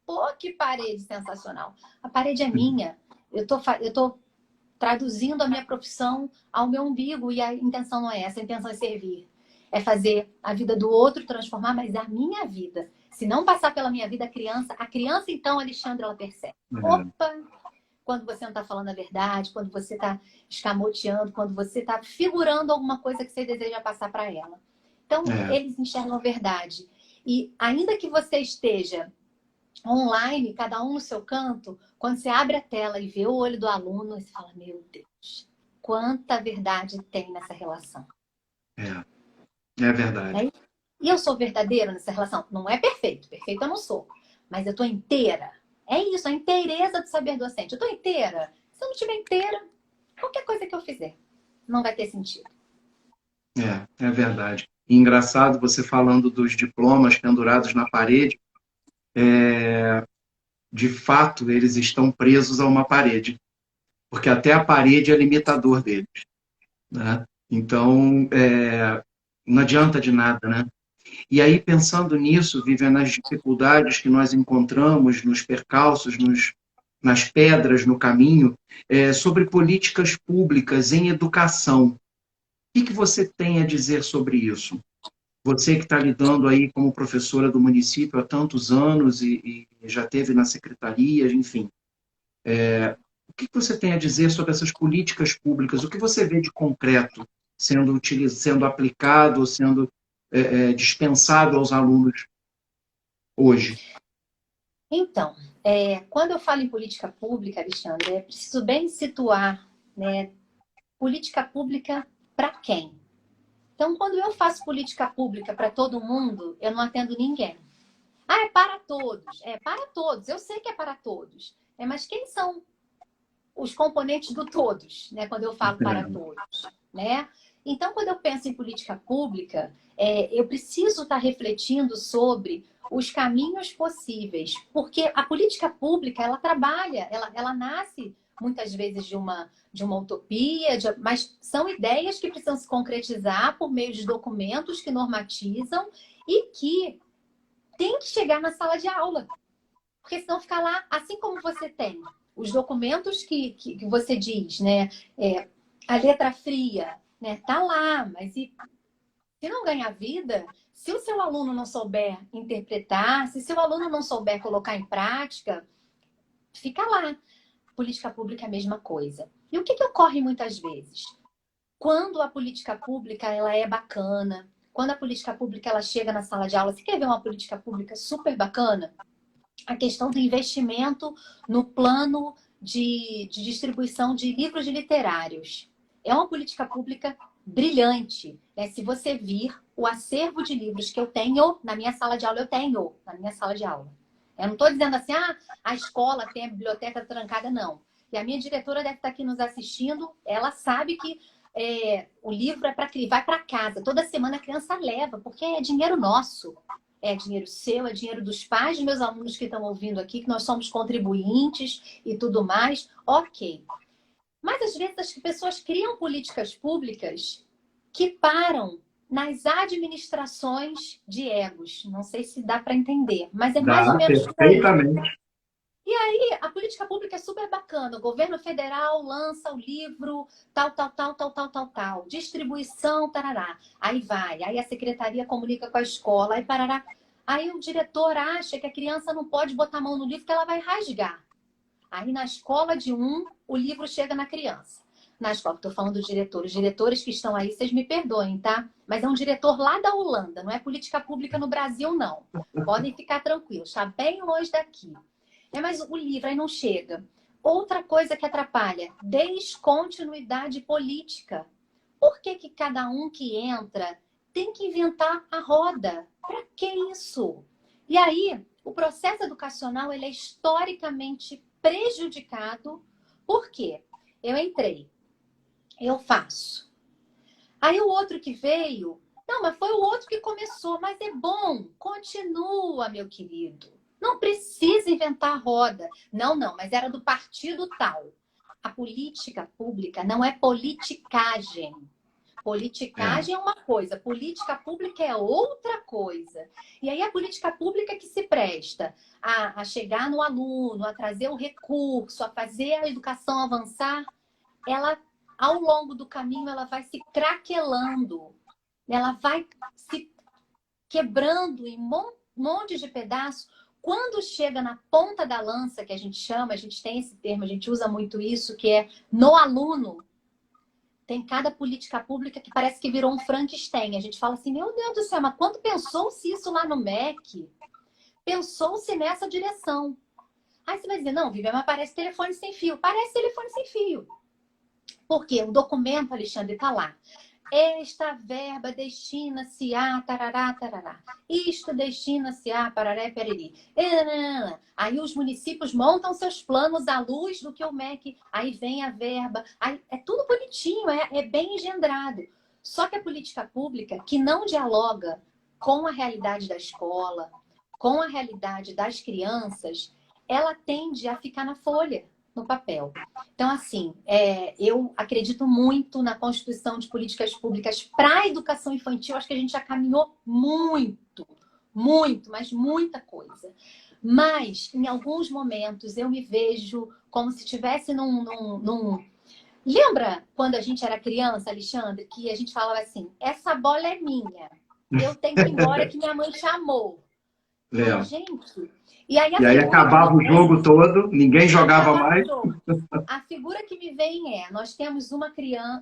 Olha que parede sensacional. A parede é minha. Eu tô traduzindo a minha profissão ao meu umbigo e a intenção não é essa. A intenção é servir. É fazer a vida do outro transformar, mas é a minha vida. Se não passar pela minha vida, a criança então, Alexandre, ela percebe. Opa! Quando você não está falando a verdade, quando você está escamoteando, quando você está figurando alguma coisa que você deseja passar para ela. Então, eles enxergam a verdade. E ainda que você esteja online, cada um no seu canto, quando você abre a tela e vê o olho do aluno, você fala, meu Deus, quanta verdade tem nessa relação. É verdade. E eu sou verdadeira nessa relação? Não é perfeito, perfeita eu não sou. Mas eu estou inteira. É isso, a inteireza do saber docente. Eu estou inteira. Se eu não estiver inteira, qualquer coisa que eu fizer não vai ter sentido. É verdade. E engraçado você falando dos diplomas pendurados na parede. De fato, eles estão presos a uma parede. Porque até a parede é limitador deles. Né? Então, não adianta de nada, né? E aí, pensando nisso, Vivian, nas dificuldades que nós encontramos, nos percalços, nas pedras no caminho, sobre políticas públicas em educação. O que você tem a dizer sobre isso? Você que está lidando aí como professora do município há tantos anos e já teve na secretaria, enfim. O que você tem a dizer sobre essas políticas públicas? O que você vê de concreto sendo aplicado, sendo dispensado aos alunos hoje? Então, quando eu falo em política pública, Alexandre, é preciso bem situar, né, política pública para quem? Então, quando eu faço política pública para todo mundo, eu não atendo ninguém. Ah, é para todos. É para todos. Eu sei que é para todos. Mas quem são os componentes do todos, né? Quando eu falo para todos, né? Então, quando eu penso em política pública, eu preciso estar refletindo sobre os caminhos possíveis, porque a política pública, ela trabalha, ela nasce muitas vezes de uma utopia, mas são ideias que precisam se concretizar por meio de documentos que normatizam e que tem que chegar na sala de aula. Porque senão fica lá, assim como você tem os documentos que você diz, né? A letra fria, né? Tá lá, mas se não ganhar vida, se o seu aluno não souber interpretar, se seu aluno não souber colocar em prática, fica lá. Política pública é a mesma coisa. E o que ocorre muitas vezes? Quando a política pública ela é bacana, quando a política pública ela chega na sala de aula, você quer ver uma política pública super bacana? A questão do investimento no plano de distribuição de livros literários. É uma política pública brilhante. Né? Se você vir o acervo de livros que eu tenho na minha sala de aula, eu tenho na minha sala de aula. Eu não estou dizendo assim, a escola tem a biblioteca trancada, não. E a minha diretora deve estar aqui nos assistindo, ela sabe que o livro vai para casa. Toda semana a criança leva, porque é dinheiro nosso. É dinheiro seu, é dinheiro dos pais de meus alunos que estão ouvindo aqui, que nós somos contribuintes e tudo mais. Ok. Mas às vezes as pessoas criam políticas públicas que param nas administrações de egos. Não sei se dá para entender, mas é mais ou Dá, menos por aí. perfeitamente. E aí, a política pública é super bacana. O governo federal lança o livro tal, tal, tal, tal, tal, tal, tal. Distribuição, tarará. Aí vai. Aí a secretaria comunica com a escola, aí parará. Aí o diretor acha que a criança não pode botar a mão no livro que ela vai rasgar. Aí na escola de o livro chega na criança. Na escola, estou falando dos diretores. Os diretores que estão aí, vocês me perdoem, tá? Mas é um diretor lá da Holanda, não é política pública no Brasil, não. Podem ficar tranquilos, está bem longe daqui. Mas o livro aí não chega. Outra coisa que atrapalha, descontinuidade política. Por que cada um que entra tem que inventar a roda? Para que isso? E aí, o processo educacional ele é historicamente prejudicado. Por quê? Eu entrei, eu faço. Aí o outro que veio, não, mas foi o outro que começou, mas é bom, continua, meu querido. Não precisa inventar a roda. Não, mas era do partido tal. A política pública não é politicagem. Politicagem é uma coisa, política pública é outra coisa. E aí a política pública que se presta a chegar no aluno, a trazer o recurso, a fazer a educação avançar, ela, ao longo do caminho, ela vai se craquelando. Ela vai se quebrando em montes de pedaços. Quando chega na ponta da lança, que a gente chama, a gente tem esse termo, a gente usa muito isso, que é no aluno, tem cada política pública que parece que virou um Frankenstein. A gente fala assim, meu Deus do céu, mas quando pensou-se isso lá no MEC? Pensou-se nessa direção. Aí você vai dizer, não, Vivian, mas parece telefone sem fio. Parece telefone sem fio. Por quê? O documento, Alexandre, está lá. Esta verba destina-se a tarará, tarará. Isto destina-se a pararé, periri. Aí os municípios montam seus planos à luz do que o MEC. Aí vem a verba. Aí é tudo bonitinho, é bem engendrado. Só que a política pública que não dialoga com a realidade da escola, com a realidade das crianças, ela tende a ficar na folha, no papel. Então, assim, eu acredito muito na constituição de políticas públicas para a educação infantil. Acho que a gente já caminhou muito, mas muita coisa. Mas, em alguns momentos, eu me vejo como se estivesse num... Lembra quando a gente era criança, Alexandre, que a gente falava assim, essa bola é minha, eu tenho que ir embora que minha mãe chamou. Falo, gente, E aí E aí acabava o jogo todo, ninguém jogava mais. A figura que me vem nós temos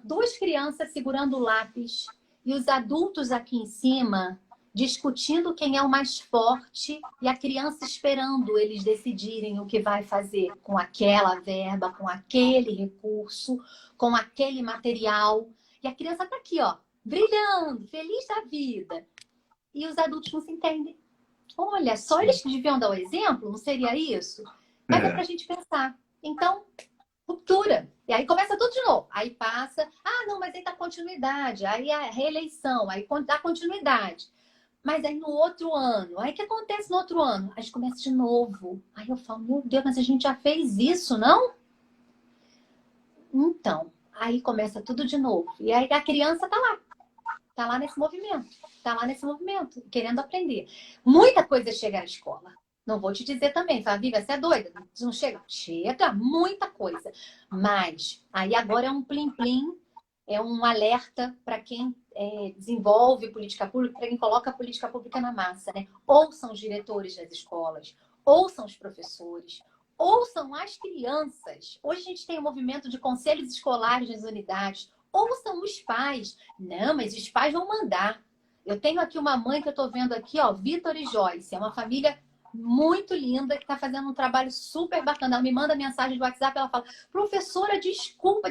duas crianças segurando o lápis e os adultos aqui em cima discutindo quem é o mais forte e a criança esperando eles decidirem o que vai fazer com aquela verba, com aquele recurso, com aquele material. E a criança está aqui, ó, brilhando, feliz da vida. E os adultos não se entendem. Olha, só eles que deviam dar o exemplo, não seria isso? Mas é para a gente pensar. Então, ruptura. E aí começa tudo de novo. Aí passa, não, mas aí dá continuidade. Aí a reeleição, aí dá continuidade. Mas aí no outro ano, aí o que acontece no outro ano? A gente começa de novo. Aí eu falo, meu Deus, mas a gente já fez isso, não? Então, aí começa tudo de novo. E aí a criança tá lá nesse movimento, querendo aprender. Muita coisa chega à escola. Não vou te dizer também, Viva, você é doida? Não chega? Chega, muita coisa. Mas aí agora é um plim-plim, é um alerta para quem desenvolve política pública, para quem coloca a política pública na massa, né? Ouçam os diretores das escolas, ouçam os professores, ouçam as crianças. Hoje a gente tem um movimento de conselhos escolares nas unidades. Ouçam os pais. Não, mas os pais vão mandar. Eu tenho aqui uma mãe que eu estou vendo aqui, ó, Vitor e Joyce. É uma família muito linda que está fazendo um trabalho super bacana. Ela me manda mensagem do WhatsApp, ela fala, professora, desculpa.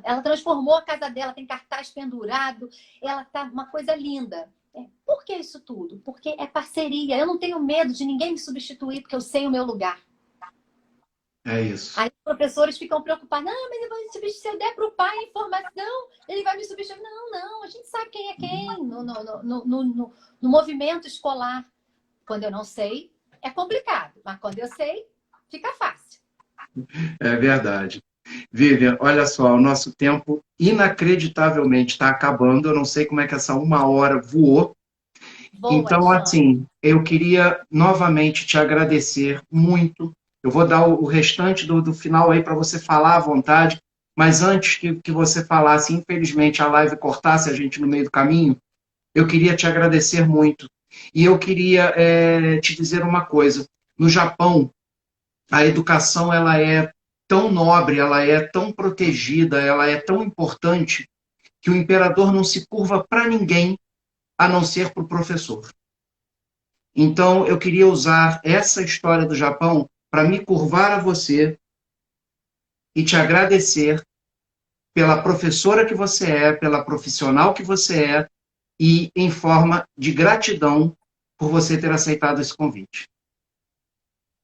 Ela transformou a casa dela, tem cartaz pendurado, ela tá uma coisa linda. Por que isso tudo? Porque é parceria. Eu não tenho medo de ninguém me substituir, porque eu sei o meu lugar. É isso. Aí os professores ficam preocupados. Não, mas eu vou substituir. Se eu der para o pai a informação, ele vai me substituir. Não. A gente sabe quem é quem no movimento escolar. Quando eu não sei, é complicado. Mas quando eu sei, fica fácil. É verdade. Vivian, olha só, o nosso tempo inacreditavelmente está acabando. Eu não sei como é que essa 1 hora voou. Boa, Então, Alexandre. assim, eu queria novamente te agradecer muito. Eu vou dar o restante do final aí para você falar à vontade, mas antes que você falasse, infelizmente a live cortasse a gente no meio do caminho, eu queria te agradecer muito. E eu queria te dizer uma coisa. No Japão, a educação ela é tão nobre, ela é tão protegida, ela é tão importante, que o imperador não se curva para ninguém, a não ser para o professor. Então, eu queria usar essa história do Japão para me curvar a você e te agradecer pela professora que você é, pela profissional que você é, e em forma de gratidão por você ter aceitado esse convite.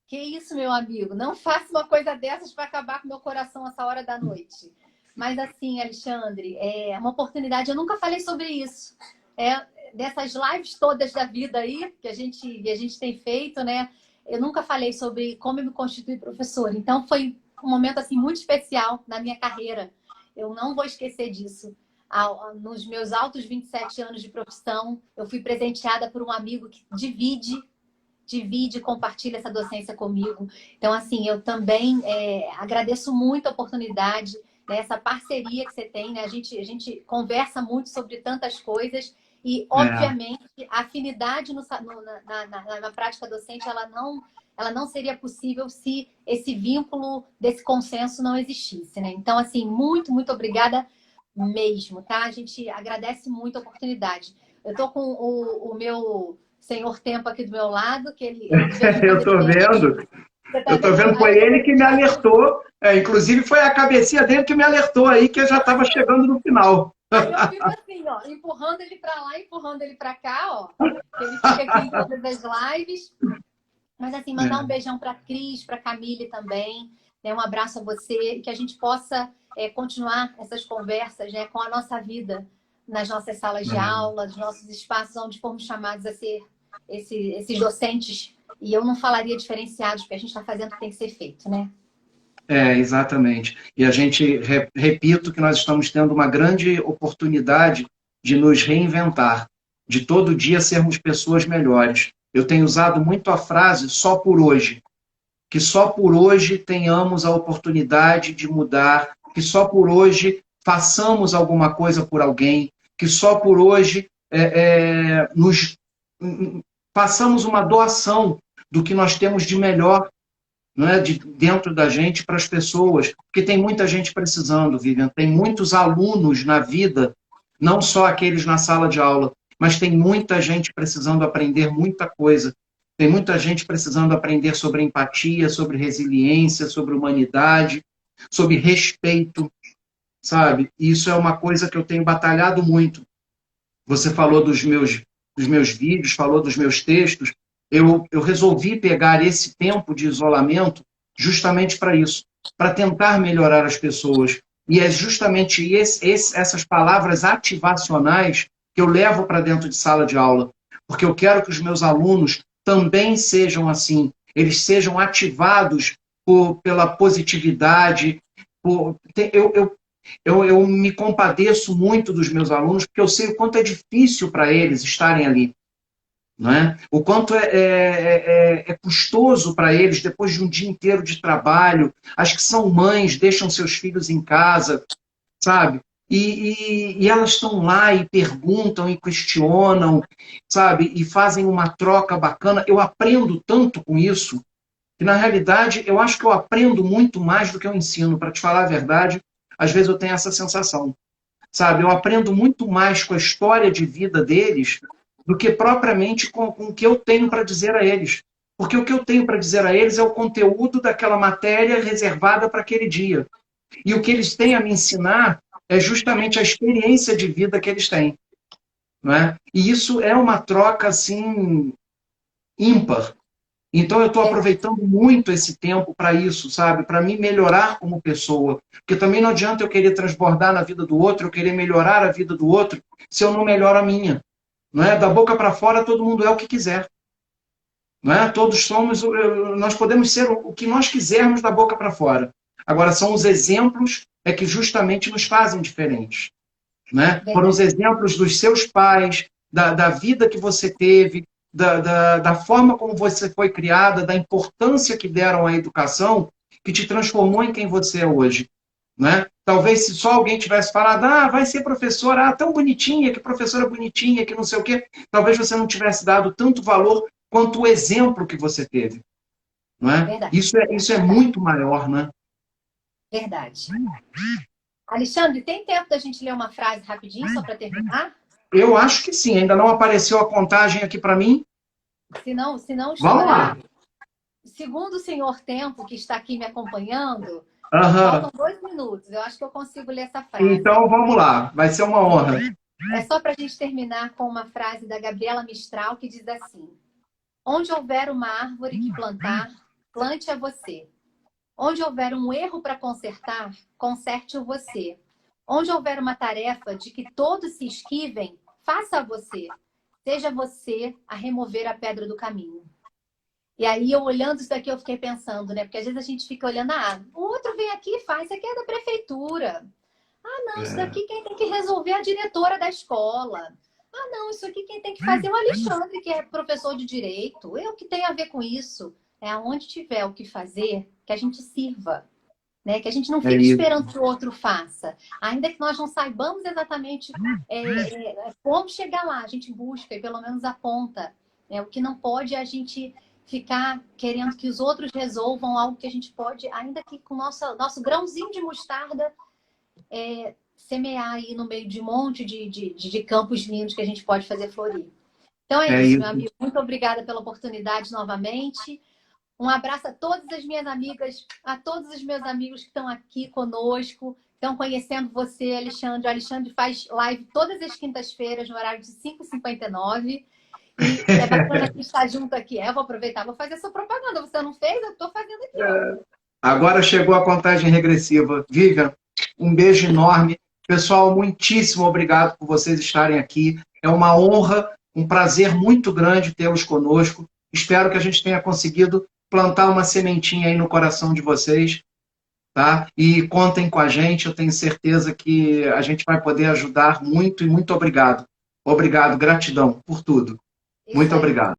Que isso, meu amigo. Não faça uma coisa dessas para acabar com meu coração essa hora da noite. Mas assim, Alexandre, é uma oportunidade. Eu nunca falei sobre isso. Dessas lives todas da vida aí, que a gente tem feito, né? Eu nunca falei sobre como eu me constituí professora. Então, foi um momento assim, muito especial na minha carreira. Eu não vou esquecer disso. Nos meus altos 27 anos de profissão, eu fui presenteada por um amigo que divide e compartilha essa docência comigo. Então, assim, eu também agradeço muito a oportunidade, né, essa parceria que você tem, né? A gente conversa muito sobre tantas coisas e, obviamente, a afinidade na prática docente, ela não seria possível se esse vínculo desse consenso não existisse, né? Então, assim, muito, muito obrigada mesmo, tá? A gente agradece muito a oportunidade. Eu tô com o meu senhor tempo aqui do meu lado, que ele eu estou vendo. Eu estou vendo, foi ele que me alertou. Inclusive, foi a cabecinha dele que me alertou aí, que eu já estava chegando no final. Aí eu fico assim, ó, empurrando ele para lá, empurrando ele para cá, ó. Ele fica aqui em todas as lives. Mas, assim, mandar um beijão para a Cris, para a Camille também. Né? Um abraço a você. E que a gente possa continuar essas conversas, né, com a nossa vida nas nossas salas de aula, nos nossos espaços onde fomos chamados a ser esses docentes. E eu não falaria diferenciados, porque a gente está fazendo o que tem que ser feito, né? Exatamente. E a gente, repito, que nós estamos tendo uma grande oportunidade de nos reinventar, de todo dia sermos pessoas melhores. Eu tenho usado muito a frase só por hoje, que só por hoje tenhamos a oportunidade de mudar, que só por hoje façamos alguma coisa por alguém, que só por hoje nos façamos uma doação do que nós temos de melhor, não é, dentro da gente para as pessoas, porque tem muita gente precisando, Vivian, tem muitos alunos na vida, não só aqueles na sala de aula, mas tem muita gente precisando aprender muita coisa. Tem muita gente precisando aprender sobre empatia, sobre resiliência, sobre humanidade, sobre respeito, sabe? E isso é uma coisa que eu tenho batalhado muito. Você falou dos meus vídeos, falou dos meus textos. Eu resolvi pegar esse tempo de isolamento justamente para isso, para tentar melhorar as pessoas. E é justamente essas palavras ativacionais que eu levo para dentro de sala de aula, porque eu quero que os meus alunos também sejam assim, eles sejam ativados pela positividade. Eu me compadeço muito dos meus alunos, porque eu sei o quanto é difícil para eles estarem ali. Não é? O quanto é custoso para eles, depois de um dia inteiro de trabalho, as que são mães, deixam seus filhos em casa, sabe? E elas estão lá e perguntam e questionam, sabe? E fazem uma troca bacana. Eu aprendo tanto com isso, que na realidade eu acho que eu aprendo muito mais do que eu ensino, para te falar a verdade. Às vezes eu tenho essa sensação, sabe? Eu aprendo muito mais com a história de vida deles do que propriamente com o que eu tenho para dizer a eles. Porque o que eu tenho para dizer a eles é o conteúdo daquela matéria reservada para aquele dia. E o que eles têm a me ensinar é justamente a experiência de vida que eles têm. Não é? E isso é uma troca, assim, ímpar. Então eu estou aproveitando muito esse tempo para isso, sabe? Para me melhorar como pessoa. Porque também não adianta eu querer transbordar na vida do outro, eu querer melhorar a vida do outro, se eu não melhoro a minha. Não é? Da boca para fora, todo mundo é o que quiser. Não é? Todos somos, nós podemos ser o que nós quisermos da boca para fora. Agora, são os exemplos que justamente nos fazem diferentes. Né? Foram os exemplos dos seus pais, da vida que você teve, da forma como você foi criada, da importância que deram à educação, que te transformou em quem você é hoje. Né? Talvez se só alguém tivesse falado, vai ser professora, tão bonitinha, que professora bonitinha, que não sei o quê, talvez você não tivesse dado tanto valor quanto o exemplo que você teve. Não é? Isso é muito maior, né? Verdade. Alexandre, tem tempo da gente ler uma frase rapidinho, só para terminar? Eu acho que sim. Ainda não apareceu a contagem aqui para mim. Se não vamos lá. Segundo o senhor Tempo, que está aqui me acompanhando, faltam 2 minutos. Eu acho que eu consigo ler essa frase. Então, vamos lá. Vai ser uma honra. É só para a gente terminar com uma frase da Gabriela Mistral, que diz assim: onde houver uma árvore que plantar, plante-a você. Onde houver um erro para consertar, conserte-o você. Onde houver uma tarefa de que todos se esquivem, faça você. Seja você a remover a pedra do caminho. E aí, eu olhando isso daqui, eu fiquei pensando, né? Porque às vezes a gente fica olhando, o outro vem aqui e faz, isso aqui é da prefeitura. Não, isso daqui quem tem que resolver é a diretora da escola. Não, isso aqui quem tem que fazer é o Alexandre, que é professor de direito. Eu que tenho a ver com isso. É aonde tiver o que fazer, que a gente sirva. Né? Que a gente não fique esperando que o outro faça. Ainda que nós não saibamos exatamente como chegar lá, a gente busca e pelo menos aponta. O que não pode é a gente ficar querendo que os outros resolvam algo que a gente pode, ainda que com nosso grãozinho de mostarda, semear aí no meio de um monte de campos lindos que a gente pode fazer florir. Então é isso, meu amigo. Muito obrigada pela oportunidade novamente. Um abraço a todas as minhas amigas, a todos os meus amigos que estão aqui conosco, estão conhecendo você, Alexandre. O Alexandre faz live todas as quintas-feiras, no horário de 5h59. E é bacana que estar junto aqui. Eu vou aproveitar, vou fazer essa propaganda. Você não fez? Eu estou fazendo aqui. Agora chegou a contagem regressiva. Vivian, um beijo enorme. Pessoal, muitíssimo obrigado por vocês estarem aqui. É uma honra, um prazer muito grande tê-los conosco. Espero que a gente tenha conseguido plantar uma sementinha aí no coração de vocês, tá? E contem com a gente, eu tenho certeza que a gente vai poder ajudar muito e muito obrigado. Obrigado, gratidão por tudo. Muito obrigado.